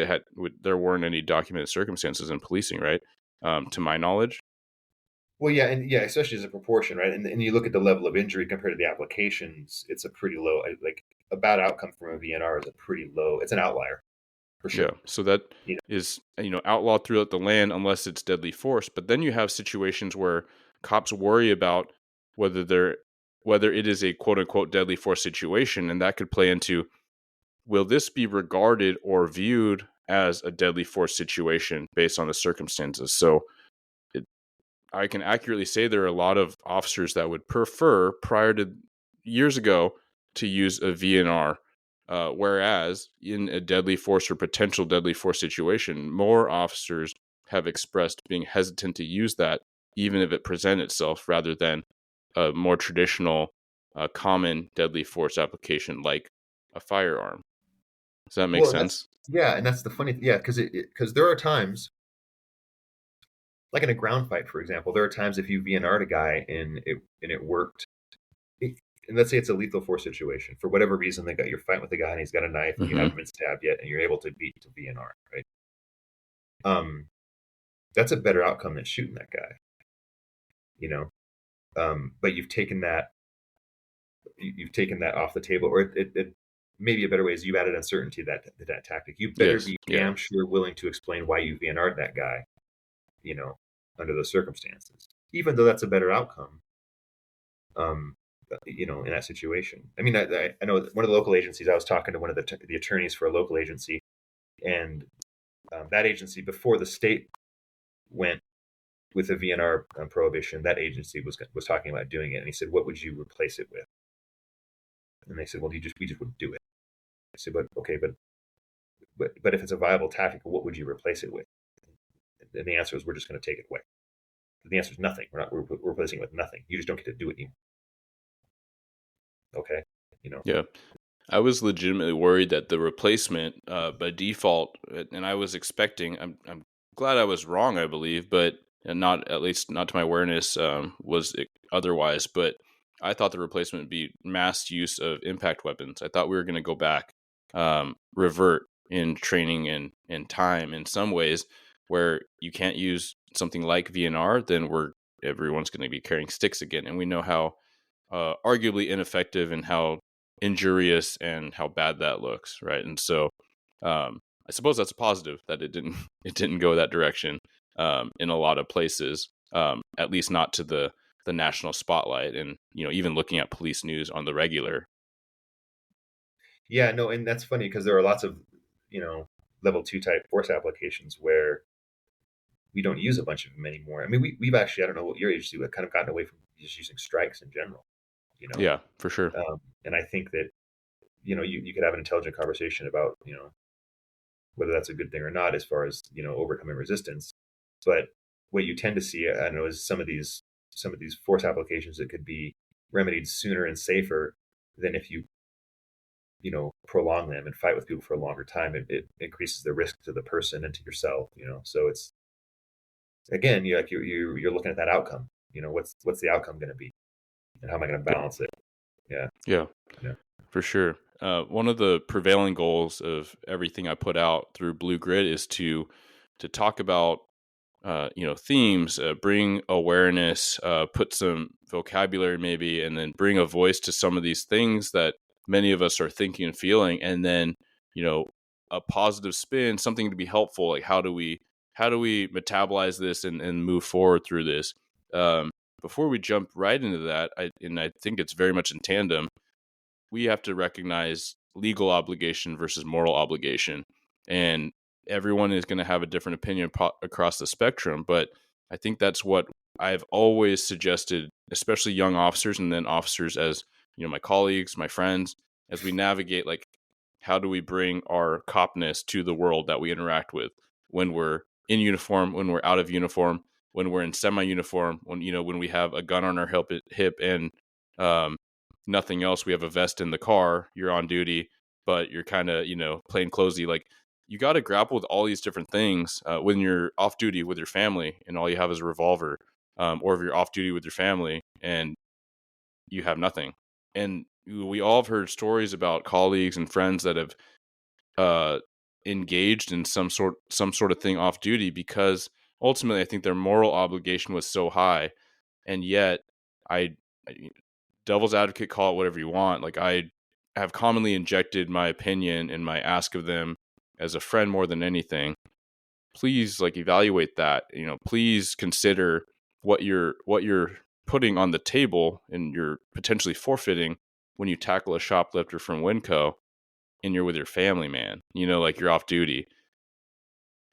there weren't any documented circumstances in policing, right? To my knowledge. Well, yeah, and yeah, especially as a proportion, right? And you look at the level of injury compared to the applications, it's a pretty low. Like, a bad outcome from a VNR is a pretty low. It's an outlier for Yeah, sure. so that You is outlawed throughout the land unless it's deadly force. But then you have situations where cops worry about whether they're whether it is a quote unquote deadly force situation, and that could play into, will this be regarded or viewed as a deadly force situation based on the circumstances? So I can accurately say there are a lot of officers that would prefer, prior to years ago, to use a VNR. Whereas in a deadly force or potential deadly force situation, more officers have expressed being hesitant to use that, even if it presents itself, rather than a more traditional, common deadly force application like a firearm. Does that make well, and that's sense? yeah, and that's the funny, yeah, because there are times, like in a ground fight, for example, there are times if you VNR'd a guy and it worked. And let's say it's a lethal force situation. For whatever reason, you're fighting with a guy and he's got a knife and you Mm-hmm. haven't been stabbed yet and you're able to beat to VNR, right? Um, that's a better outcome than shooting that guy, you know. But you've taken that off the table, or it maybe a better way is you've added uncertainty to that tactic. You better Yes. be Yeah. damn sure willing to explain why you VNR'd that guy, you know, under those circumstances, even though that's a better outcome. Um, in that situation. I mean, I know one of the local agencies. I was talking to one of the attorneys for a local agency, and that agency, before the state went with a VNR prohibition, that agency was talking about doing it. And he said, "What would you replace it with?" And they said, "Well, we just wouldn't do it." I said, "But okay, but if it's a viable tactic, what would you replace it with?" And the answer is, "We're just going to take it away." The answer is nothing. We're replacing it with nothing. You just don't get to do it anymore. Okay, you know. Yeah. I was legitimately worried that the replacement, by default, and I was expecting. I'm glad I was wrong, I believe, but and not, at least not to my awareness, was it otherwise. But I thought the replacement would be mass use of impact weapons. I thought we were going to go back, revert in training and time in some ways, where you can't use something like VNR, then everyone's going to be carrying sticks again, and we know how arguably ineffective and how injurious and how bad that looks, right? And so, I suppose that's a positive that it didn't it didn't go that direction, in a lot of places, at least not to the national spotlight, and even looking at police news on the regular. Yeah, no, and that's funny because there are lots of, you know, level two type force applications where we don't use a bunch of them anymore. I mean, we've actually, I don't know what your agency, we've kind of gotten away from just using strikes in general, you know. Yeah, for sure. And I think that, you could have an intelligent conversation about, whether that's a good thing or not as far as, overcoming resistance. But what you tend to see, I know, is some of these force applications that could be remedied sooner and safer than if you prolong them and fight with people for a longer time. It increases the risk to the person and to yourself. So it's, again, you're looking at that outcome. What's the outcome going to be, and how am I going to balance it? Yeah. Yeah, Yeah. for sure. One of the prevailing goals of everything I put out through Blue Grid is to talk about themes, bring awareness, put some vocabulary maybe, and then bring a voice to some of these things that many of us are thinking and feeling, and then a positive spin, something to be helpful. Like how do we metabolize this and move forward through this? Before we jump right into that, I think it's very much in tandem. We have to recognize legal obligation versus moral obligation, and everyone is going to have a different opinion across the spectrum. But I think that's what I've always suggested, especially young officers, and then officers as my colleagues, my friends, as we navigate, like, how do we bring our copness to the world that we interact with when we're in uniform, when we're out of uniform, when we're in semi-uniform, when we have a gun on our hip and um, nothing else. We have a vest in the car. You're on duty, but you're kind of plain clothes-y. Like, you got to grapple with all these different things when you're off duty with your family and all you have is a revolver, or if you're off duty with your family and you have nothing. And we all have heard stories about colleagues and friends that have uh, engaged in some sort of thing off duty because ultimately I think their moral obligation was so high, and yet I devil's advocate, call it whatever you want. Like, I have commonly injected my opinion and my ask of them as a friend more than anything. Please, like, evaluate that. Please consider what you're putting on the table and you're potentially forfeiting when you tackle a shoplifter from Winco and you're with your family, man. Like, you're off duty.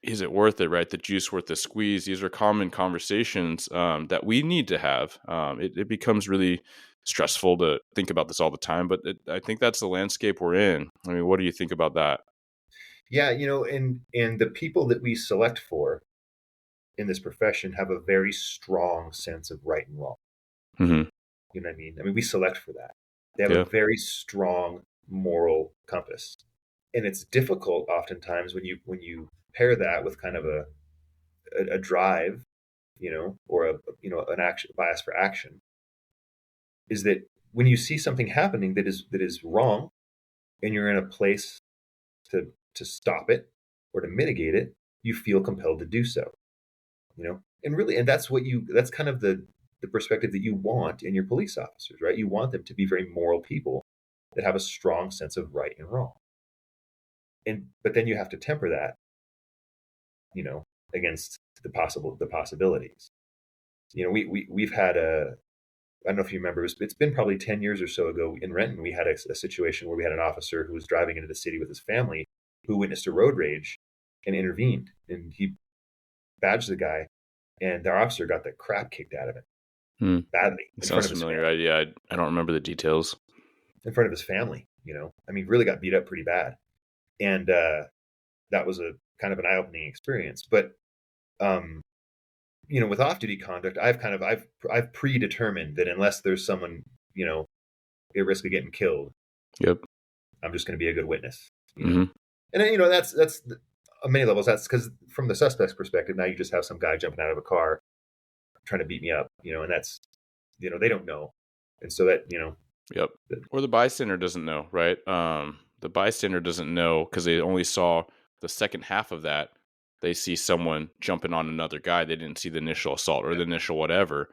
Is it worth it, right? The juice worth the squeeze? These are common conversations that we need to have. It becomes really stressful to think about this all the time, but I think that's the landscape we're in. I mean, what do you think about that? Yeah, and the people that we select for in this profession have a very strong sense of right and wrong. Mm-hmm. You know what I mean? I mean, we select for that. They have a Yeah. very strong moral compass, and it's difficult oftentimes when you pair that with kind of a drive, or an action bias for action. Is that when you see something happening that is wrong, and you're in a place to stop it or to mitigate it, you feel compelled to do so. And that's kind of the perspective that you want in your police officers, right? You want them to be very moral people that have a strong sense of right and wrong. But then you have to temper that, you know, against the possibilities. We've had I don't know if you remember, it's been probably 10 years or so ago in Renton. We had a situation where we had an officer who was driving into the city with his family who witnessed a road rage and intervened. And he badged the guy, and our officer got the crap kicked out of him badly in front Sounds of his familiar. family. I don't remember the details. In front of his family, I mean, really got beat up pretty bad. And that was a kind of an eye-opening experience. But with off-duty conduct, I've predetermined that unless there's someone, at risk of getting killed, Yep. I'm just going to be a good witness. Mm-hmm. And that's on many levels. That's because from the suspect's perspective, now you just have some guy jumping out of a car trying to beat me up, and that's, they don't know, and so that, Yep. Or the bystander doesn't know, right? The bystander doesn't know because they only saw the second half of that. They see someone jumping on another guy. They didn't see the initial assault or the initial whatever.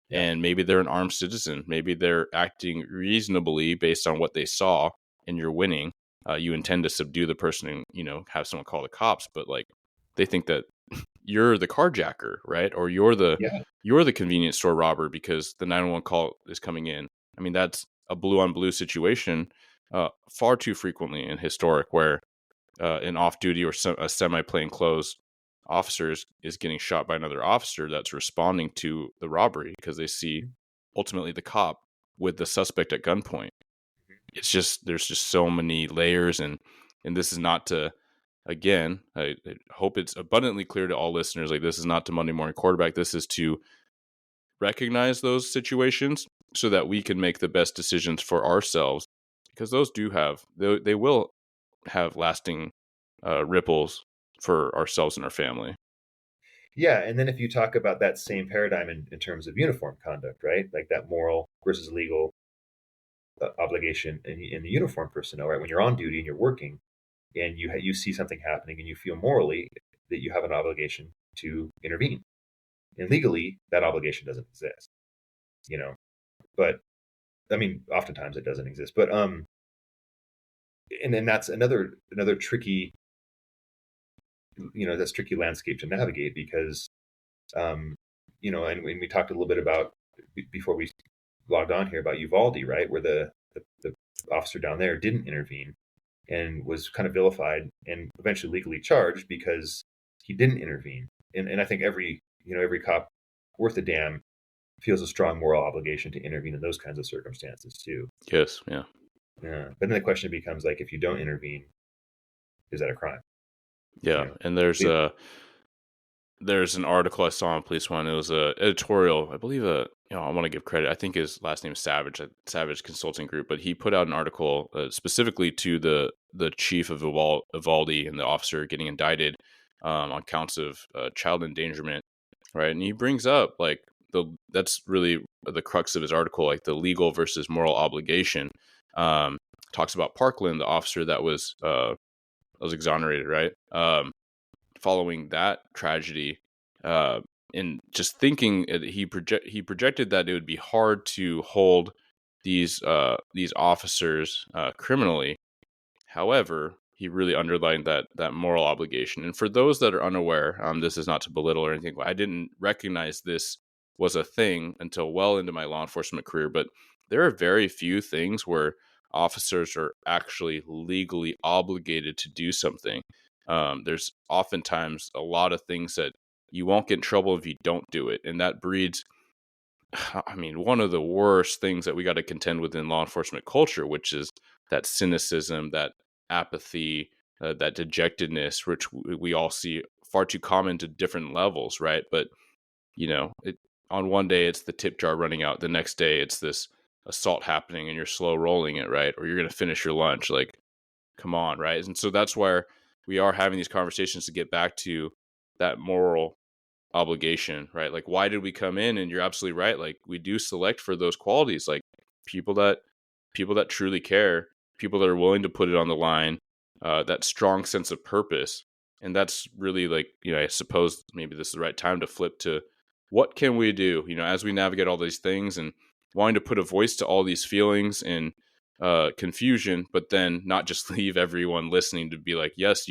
Yeah. And maybe they're an armed citizen. Maybe they're acting reasonably based on what they saw, and you're winning. You intend to subdue the person and, have someone call the cops, but like, they think that you're the carjacker, right? Or you're the convenience store robber because the 911 call is coming in. I mean, that's a blue on blue situation far too frequently in historic, where an off duty or a semi plain clothes officer is getting shot by another officer that's responding to the robbery because they see ultimately the cop with the suspect at gunpoint. It's just, there's just so many layers, and this is not to again, I hope it's abundantly clear to all listeners, like, this is not to Monday morning quarterback. This is to recognize those situations so that we can make the best decisions for ourselves, because those do have, they will have lasting ripples for ourselves and our family. Yeah, and then if you talk about that same paradigm in terms of uniform conduct, right? Like that moral versus legal obligation in the uniform personnel, right? When you're on duty and you're working, and you see something happening, and you feel morally that you have an obligation to intervene, and legally that obligation doesn't exist, you know. But I mean, oftentimes it doesn't exist. But and then that's another tricky, that's tricky landscape to navigate, because and we talked a little bit about before we logged on here about Uvalde, right, where the officer down there didn't intervene and was kind of vilified and eventually legally charged because he didn't intervene. And I think every cop worth a damn feels a strong moral obligation to intervene in those kinds of circumstances too. Yes, yeah. Yeah. But then the question becomes, like, if you don't intervene, is that a crime? Yeah, and there's an article I saw on Police One. It was a editorial, I believe. I want to give credit. I think his last name is Savage, Savage Consulting Group. But he put out an article specifically to the chief of Uvalde and the officer getting indicted on counts of child endangerment, right? And he brings up, like, that's really the crux of his article, like the legal versus moral obligation. Talks about Parkland, the officer that was exonerated, right? Following that tragedy, and just thinking he projected that it would be hard to hold these officers criminally. However, he really underlined that moral obligation. And for those that are unaware, this is not to belittle or anything. I didn't recognize this was a thing until well into my law enforcement career, but there are very few things where officers are actually legally obligated to do something. There's oftentimes a lot of things that you won't get in trouble if you don't do it. And that breeds, I mean, one of the worst things that we got to contend with in law enforcement culture, which is that cynicism, that apathy, that dejectedness, which we all see far too common to different levels, right? But, on one day it's the tip jar running out. The next day it's this assault happening and you're slow rolling it, right? Or you're going to finish your lunch. Like, come on, right? And so that's where we are having these conversations to get back to that moral obligation, right? Like, why did we come in? And you're absolutely right. Like, we do select for those qualities, like people that truly care, people that are willing to put it on the line, that strong sense of purpose. And that's really, like, I suppose maybe this is the right time to flip to what can we do, as we navigate all these things, and wanting to put a voice to all these feelings and confusion, but then not just leave everyone listening to be like, yes,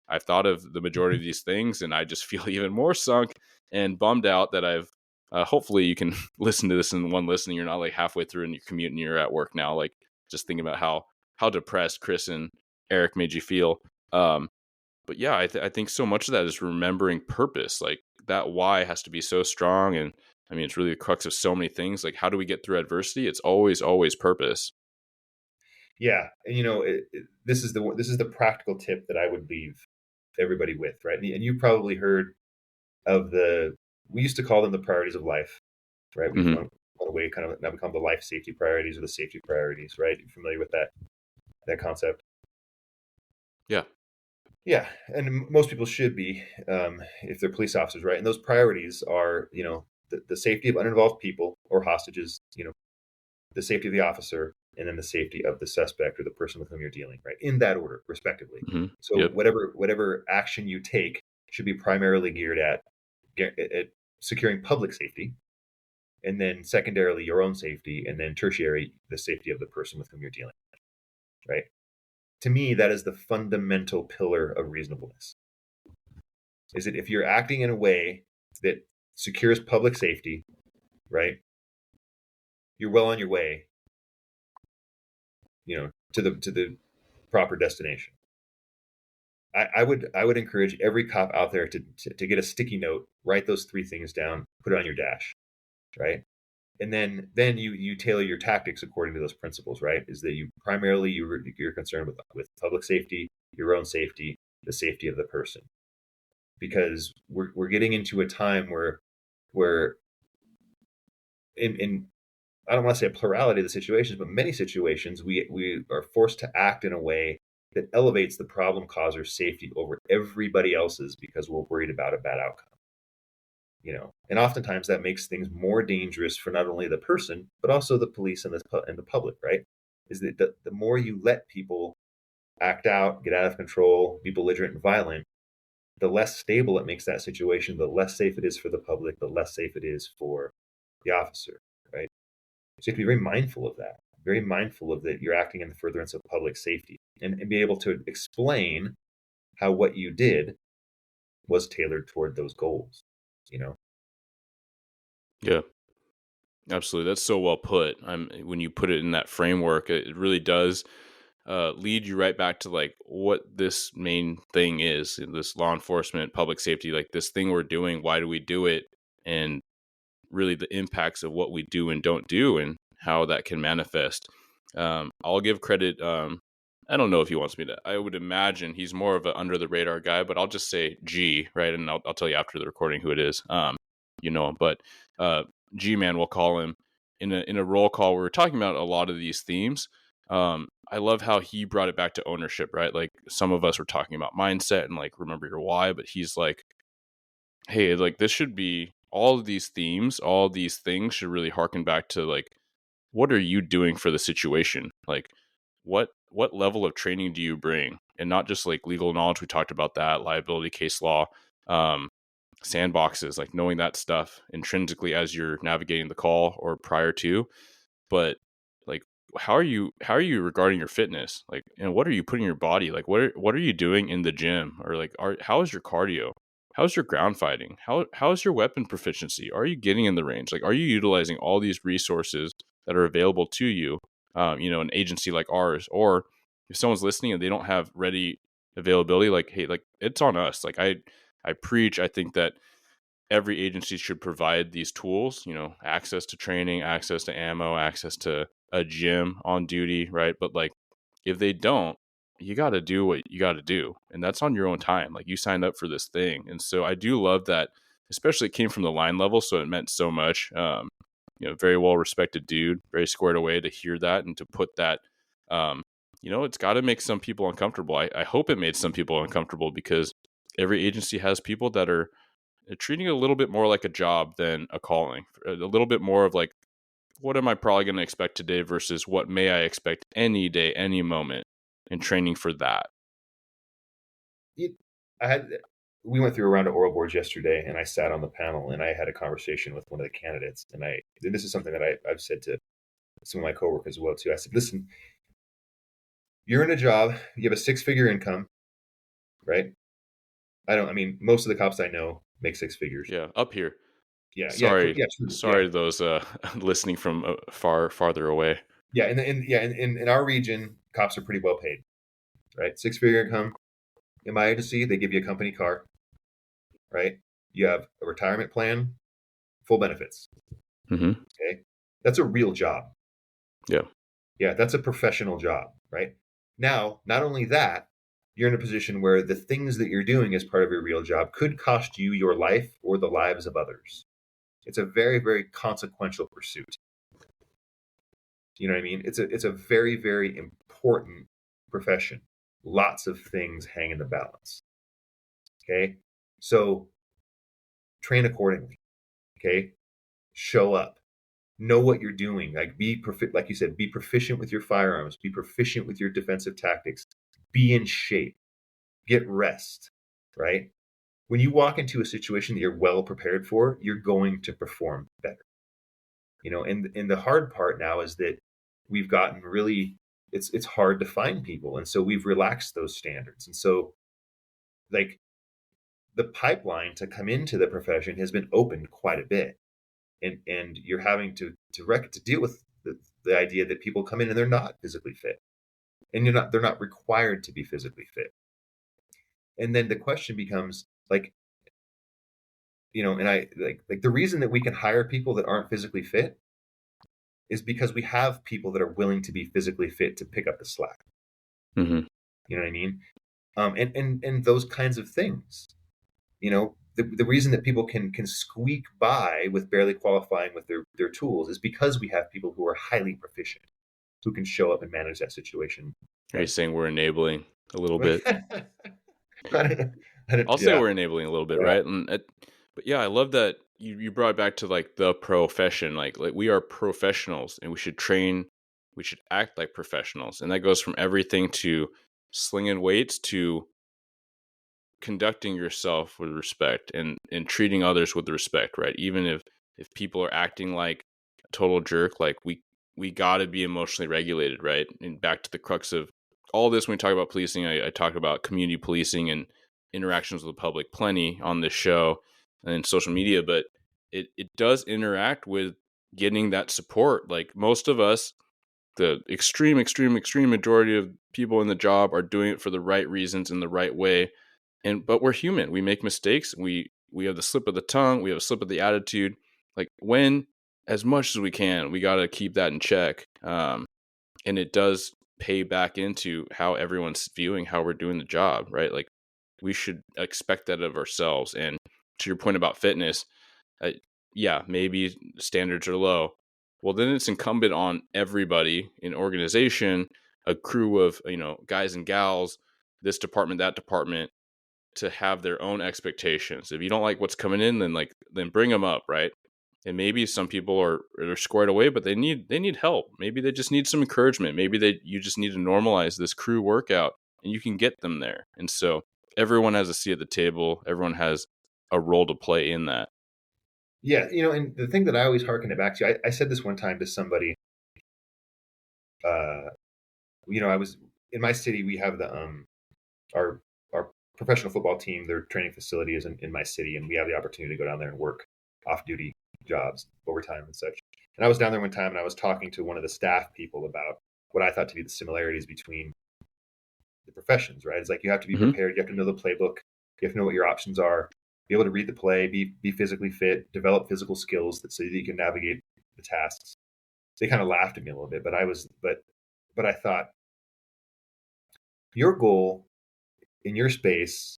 I've thought of the majority of these things, and I just feel even more sunk and bummed out that I've hopefully you can listen to this in one listening. You're not like halfway through in your commute and you're at work now, like just thinking about how depressed Chris and Eric made you feel. But yeah, I think so much of that is remembering purpose. Like, that why has to be so strong. And I mean, it's really the crux of so many things. Like, how do we get through adversity? It's always purpose. Yeah, and this is the practical tip that I would leave everybody with, right? And you've probably heard of we used to call them the priorities of life, right? We've gone away, kind of now become the life safety priorities or the safety priorities, right? You familiar with that concept? Yeah. Yeah, and most people should be, if they're police officers, right? And those priorities are, the safety of uninvolved people or hostages, the safety of the officer, and then the safety of the suspect or the person with whom you're dealing, right? In that order, respectively. Mm-hmm. So Yep. whatever action you take should be primarily geared at securing public safety, and then secondarily your own safety, and then tertiary the safety of the person with whom you're dealing, right? To me, that is the fundamental pillar of reasonableness. Is that if you're acting in a way that secures public safety, right, you're well on your way, to the proper destination. I would encourage every cop out there to get a sticky note, write those three things down, put it on your dash, right? And then you tailor your tactics according to those principles, right? Is that you're concerned with public safety, your own safety, the safety of the person, because we're getting into a time where in I don't want to say a plurality of the situations, but many situations we are forced to act in a way that elevates the problem causer's safety over everybody else's because we're worried about a bad outcome. And oftentimes that makes things more dangerous for not only the person but also the police and the public, right? Is that the more you let people act out, get out of control, be belligerent and violent, the less stable it makes that situation, the less safe it is for the public, the less safe it is for the officer, right? So you have to be very mindful of that, very mindful of that you're acting in the furtherance of public safety, and be able to explain how what you did was tailored toward those goals, you know? Yeah, absolutely. That's so well put. When you put it in that framework, it really does lead you right back to like what this main thing is, this law enforcement, public safety, like this thing we're doing. Why do we do it? And really the impacts of what we do and don't do and how that can manifest. I'll give credit. I don't know if he wants me to. I would imagine he's more of an under the radar guy, but I'll just say G, right? And I'll tell you after the recording who it is. You know him, but G Man, we'll call him in a roll call. We were talking about a lot of these themes. I love how he brought it back to ownership, right? Like some of us were talking about mindset and like remember your why, but he's like, hey, like this should be all of these themes, all these things should really harken back to like, what are you doing for the situation? Like, what level of training do you bring? And not just like legal knowledge. We talked about that, liability, case law, um, sandboxes, like knowing that stuff intrinsically as you're navigating the call or prior to, but like how are you regarding your fitness, like, and what are you putting in your body, like what are you doing in the gym, or like how is your cardio, how's your ground fighting, how's your weapon proficiency, are you getting in the range, like are you utilizing all these resources that are available to you, an agency like ours, or if someone's listening and they don't have ready availability, like hey, like it's on us. Like I preach, I think that every agency should provide these tools, access to training, access to ammo, access to a gym on duty, right? But like if they don't, you got to do what you got to do. And that's on your own time. Like you signed up for this thing. And so I do love that, especially it came from the line level. So it meant so much. Very well respected dude, very squared away to hear that and to put that, it's got to make some people uncomfortable. I hope it made some people uncomfortable because every agency has people that are treating it a little bit more like a job than a calling, a little bit more of like, what am I probably going to expect today versus what may I expect any day, any moment, and training for that. We went through a round of oral boards yesterday, and I sat on the panel and I had a conversation with one of the candidates. And this is something that I've said to some of my coworkers as well too. I said, listen, you're in a job, you have a 6-figure income, right? Most of the cops I know make 6 figures. Yeah, up here. Yeah, sorry, yeah, sorry yeah. to those listening from farther away. Yeah, in our region, cops are pretty well paid, right? 6-figure income. In my agency, they give you a company car, right? You have a retirement plan, full benefits. Mm-hmm. Okay, that's a real job. Yeah, that's a professional job, right? Now, not only that, you're in a position where the things that you're doing as part of your real job could cost you your life or the lives of others. It's a very, very consequential pursuit. You know what I mean? It's a very, very important profession. Lots of things hang in the balance. Okay, so train accordingly. Okay, show up. Know what you're doing. Like like you said, be proficient with your firearms. Be proficient with your defensive tactics. Be in shape. Get rest. Right. When you walk into a situation that you're well prepared for, you're going to perform better. And the hard part now is that we've gotten really, it's hard to find people, and so we've relaxed those standards, and so like the pipeline to come into the profession has been opened quite a bit, and you're having to deal with the idea that people come in and they're not physically fit, and they're not required to be physically fit, and then the question becomes like, and I like the reason that we can hire people that aren't physically fit is because we have people that are willing to be physically fit to pick up the slack. Mm-hmm. You know what I mean? and those kinds of things. The reason that people can squeak by with barely qualifying with their tools is because we have people who are highly proficient who can show up and manage that situation. Are you saying we're enabling a little bit? I don't, I'll say yeah, we're enabling a little bit, yeah, right? But yeah, I love that you brought it back to like the profession. Like we are professionals, and we should train. We should act like professionals, and that goes from everything to slinging weights to conducting yourself with respect and treating others with respect, right? Even if people are acting like a total jerk, like we got to be emotionally regulated, right? And back to the crux of all this, when we talk about policing, I talk about community policing and interactions with the public plenty on this show and social media, but it does interact with getting that support. Like most of us, the extreme majority of people in the job are doing it for the right reasons in the right way, but we're human. We make mistakes. We have the slip of the tongue. We have a slip of the attitude. Like when, as much as we can, we got to keep that in check. And it does pay back into how everyone's viewing how we're doing the job, right? Like we should expect that of ourselves. And to your point about fitness, uh, yeah, maybe standards are low. Well, then it's incumbent on everybody in organization, a crew of guys and gals, this department, that department, to have their own expectations. If you don't like what's coming in, then bring them up, right? And maybe some people are squared away, but they need help. Maybe they just need some encouragement. Maybe you just need to normalize this crew workout, and you can get them there. And so everyone has a seat at the table. Everyone has a role to play in that. yeah. And the thing that I always hearken it back to, I said this one time to somebody. Uh, I was in my city. We have our professional football team. Their training facility is in my city, and we have the opportunity to go down there and work off-duty jobs, overtime and such. And I was down there one time, and I was talking to one of the staff people about what I thought to be the similarities between the professions. Right? It's like you have to be Mm-hmm. prepared. You have to know the playbook. You have to know what your options are. Be able to read the play. Be physically fit. Develop physical skills so that you can navigate the tasks. They kind of laughed at me a little bit, but I thought your goal in your space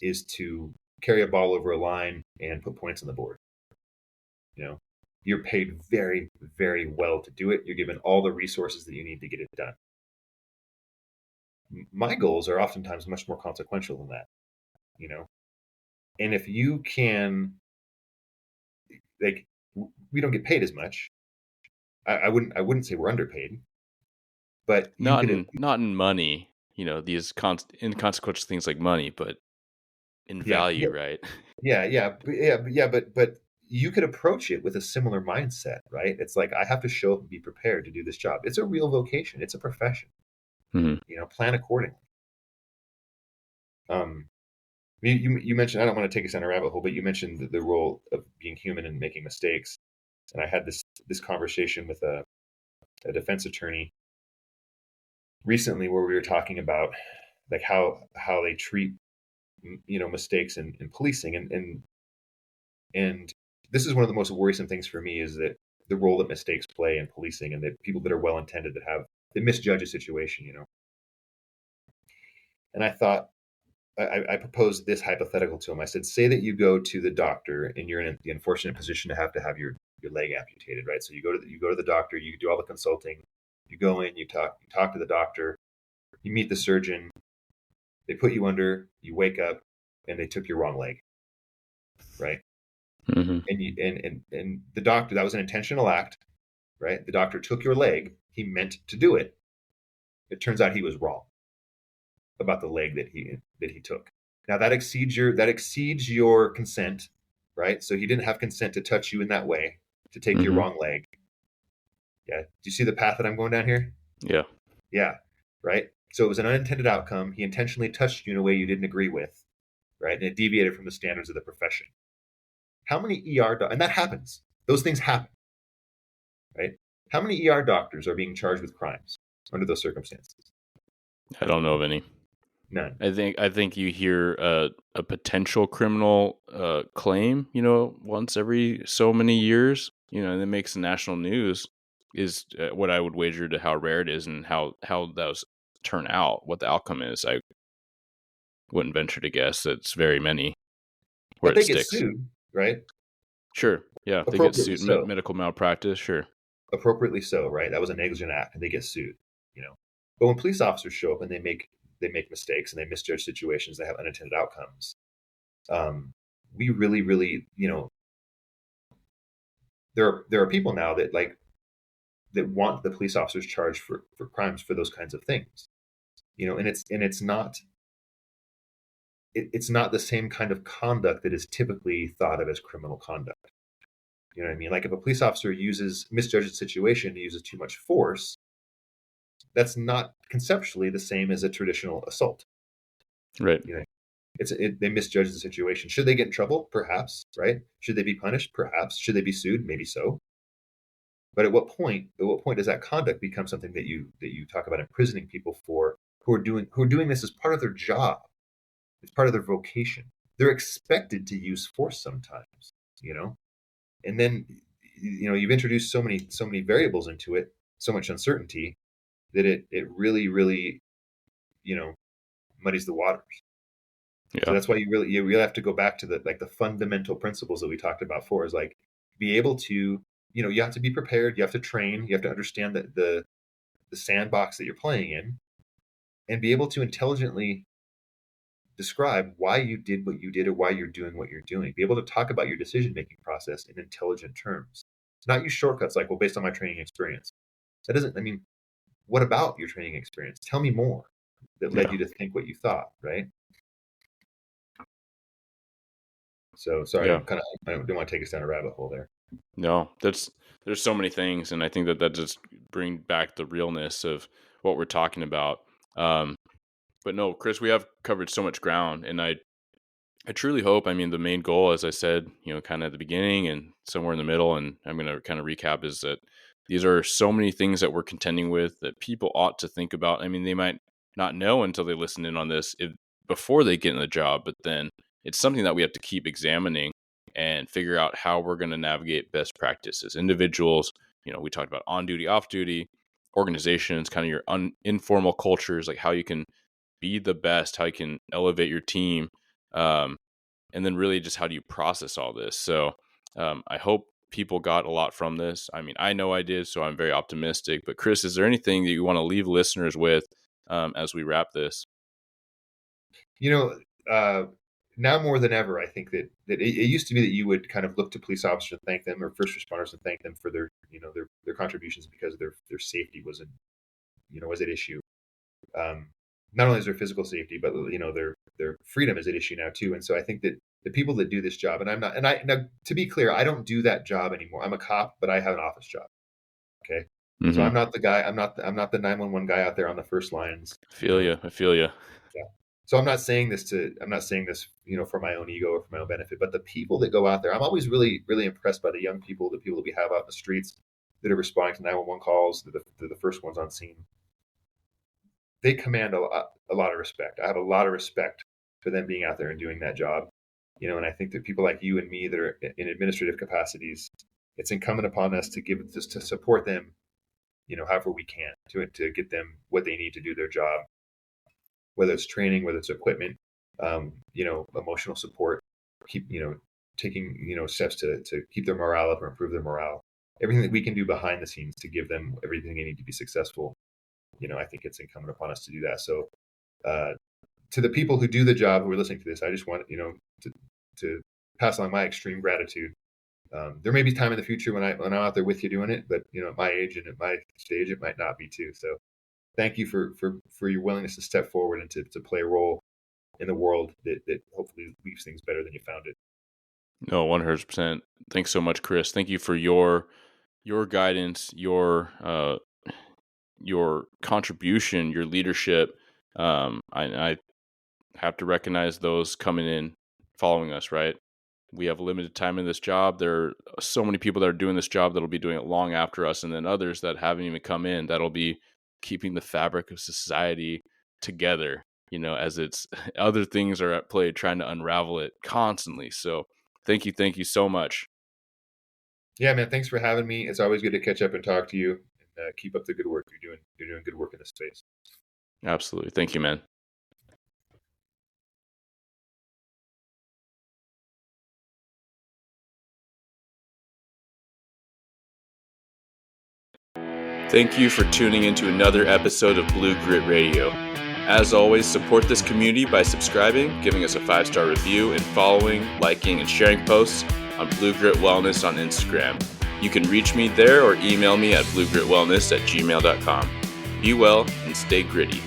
is to carry a ball over a line and put points on the board. You know, you're paid very, very well to do it. You're given all the resources that you need to get it done. My goals are oftentimes much more consequential than that, you know. And if you can, like, we don't get paid as much. I wouldn't say we're underpaid, but you could. Not in money, these inconsequential things like money, but in Yeah, value, right? but you could approach it with a similar mindset, right? It's like I have to show up and be prepared to do this job. It's a real vocation. It's a profession. Mm-hmm. Plan accordingly. Um, you mentioned, I don't want to take us down a rabbit hole, but you mentioned the role of being human and making mistakes. And I had this conversation with a defense attorney recently where we were talking about like how they treat mistakes in policing, and this is one of the most worrisome things for me is that the role that mistakes play in policing and that people that are well intended that misjudge a situation. And I thought I proposed this hypothetical to him. I said, say that you go to the doctor and you're in the unfortunate position to have your leg amputated, right? So you go to the doctor, you do all the consulting, you go in, you talk to the doctor, you meet the surgeon, they put you under, you wake up, and they took your wrong leg, right? Mm-hmm. And the doctor, that was an intentional act, right? The doctor took your leg, he meant to do it. It turns out he was wrong about the leg that he took. Now that exceeds your consent, right? So he didn't have consent to touch you in that way, to take your Mm-hmm. wrong leg. Yeah. Do you see the path that I'm going down here? Yeah. Yeah. Right. So it was an unintended outcome. He intentionally touched you in a way you didn't agree with, right? And it deviated from the standards of the profession. How many and that happens. Those things happen, right? How many ER doctors are being charged with crimes under those circumstances? I don't know of any. None. I think you hear a potential criminal claim, once every so many years, and it makes the national news. Is what I would wager to how rare it is and how those turn out, what the outcome is. wouldn't venture to guess that it's very many where But it they get sticks. sued, right? Sure. Yeah. They get Appropriately sued. so. Medical malpractice. Sure. Appropriately so, right? That was a negligent act, and they get sued. You know, but when police officers show up and they make mistakes and they misjudge situations, they have unintended outcomes. We really, really, there are people now that want the police officers charged for crimes for those kinds of things. And it's not the same kind of conduct that is typically thought of as criminal conduct. You know what I mean? Like if a police officer misjudges a situation, uses too much force, that's not conceptually the same as a traditional assault. Right. You know, they misjudge the situation. Should they get in trouble? Perhaps, right? Should they be punished? Perhaps. Should they be sued? Maybe so. But at what point? At what point does that conduct become something that you talk about imprisoning people for, who are doing this as part of their job? It's part of their vocation. They're expected to use force sometimes, you know. And then, you've introduced so many variables into it, so much uncertainty that it really, really, you know, muddies the waters. So Yeah. that's why you really have to go back to the fundamental principles that we talked about before, is like be able to, you have to be prepared, you have to train, you have to understand that the sandbox that you're playing in, and be able to intelligently describe why you did what you did or why you're doing what you're doing. Be able to talk about your decision making process in intelligent terms. Not use shortcuts like, well, based on my training experience. That doesn't, I mean, what about your training experience? Tell me more that led Yeah. you to think what you thought, right? So sorry, Yeah. I don't want to take us down a rabbit hole there. No, there's so many things, and I think that just bring back the realness of what we're talking about. Um, but no, Chris, we have covered so much ground, and I truly hope. I mean, the main goal, as I said, kind of at the beginning and somewhere in the middle, and I'm going to kind of recap, is that these are so many things that we're contending with that people ought to think about. I mean, they might not know until they listen in on this before they get in the job, but then it's something that we have to keep examining and figure out how we're going to navigate best practices. Individuals, we talked about on duty, off duty, organizations, kind of your informal cultures, like how you can be the best, how you can elevate your team. And then really just how do you process all this? So I hope people got a lot from this. I mean, I know I did, so I'm very optimistic. But Chris, is there anything that you want to leave listeners with as we wrap this? You know, now more than ever, I think that it used to be that you would kind of look to police officers and thank them, or first responders and thank them for their contributions, because their safety was at issue. Um, Not only is their physical safety, but their freedom is at issue now too. And so I think that the people that do this job, and I'm not, and I now, to be clear, I don't do that job anymore. I'm a cop, but I have an office job. Okay, so Mm-hmm. I'm not the guy. I'm not the 911 guy out there on the first lines. I feel you. I feel you. Yeah. So I'm not saying this for my own ego or for my own benefit, but the people that go out there, I'm always really, really impressed by the young people, the people that we have out in the streets that are responding to 911 calls. They're the first ones on scene. They command a lot of respect. I have a lot of respect for them being out there and doing that job. And I think that people like you and me that are in administrative capacities, it's incumbent upon us to support them, however we can, to get them what they need to do their job, whether it's training, whether it's equipment, emotional support, keep, taking, steps to keep their morale up or improve their morale. Everything that we can do behind the scenes to give them everything they need to be successful. I think it's incumbent upon us to do that. So, to the people who do the job who are listening to this, I just want to pass along my extreme gratitude. There may be time in the future when I'm out there with you doing it, but at my age and at my stage, it might not be too. So, thank you for your willingness to step forward and to play a role in the world that hopefully leaves things better than you found it. No, 100%. Thanks so much, Chris. Thank you for your guidance, your contribution, your leadership. I have to recognize those coming in, following us, right? We have limited time in this job. There are so many people that are doing this job that'll be doing it long after us, and then others that haven't even come in that'll be keeping the fabric of society together, as it's other things are at play trying to unravel it constantly. So thank you so much. Yeah, man. Thanks for having me. It's always good to catch up and talk to you. And keep up the good work you're doing. You're doing good work in this space. Absolutely. Thank you, man. Thank you for tuning into another episode of Blue Grit Radio. As always, support this community by subscribing, giving us a 5-star review, and following, liking, and sharing posts on Blue Grit Wellness on Instagram. You can reach me there or email me at bluegritwellness@gmail.com. Be well and stay gritty.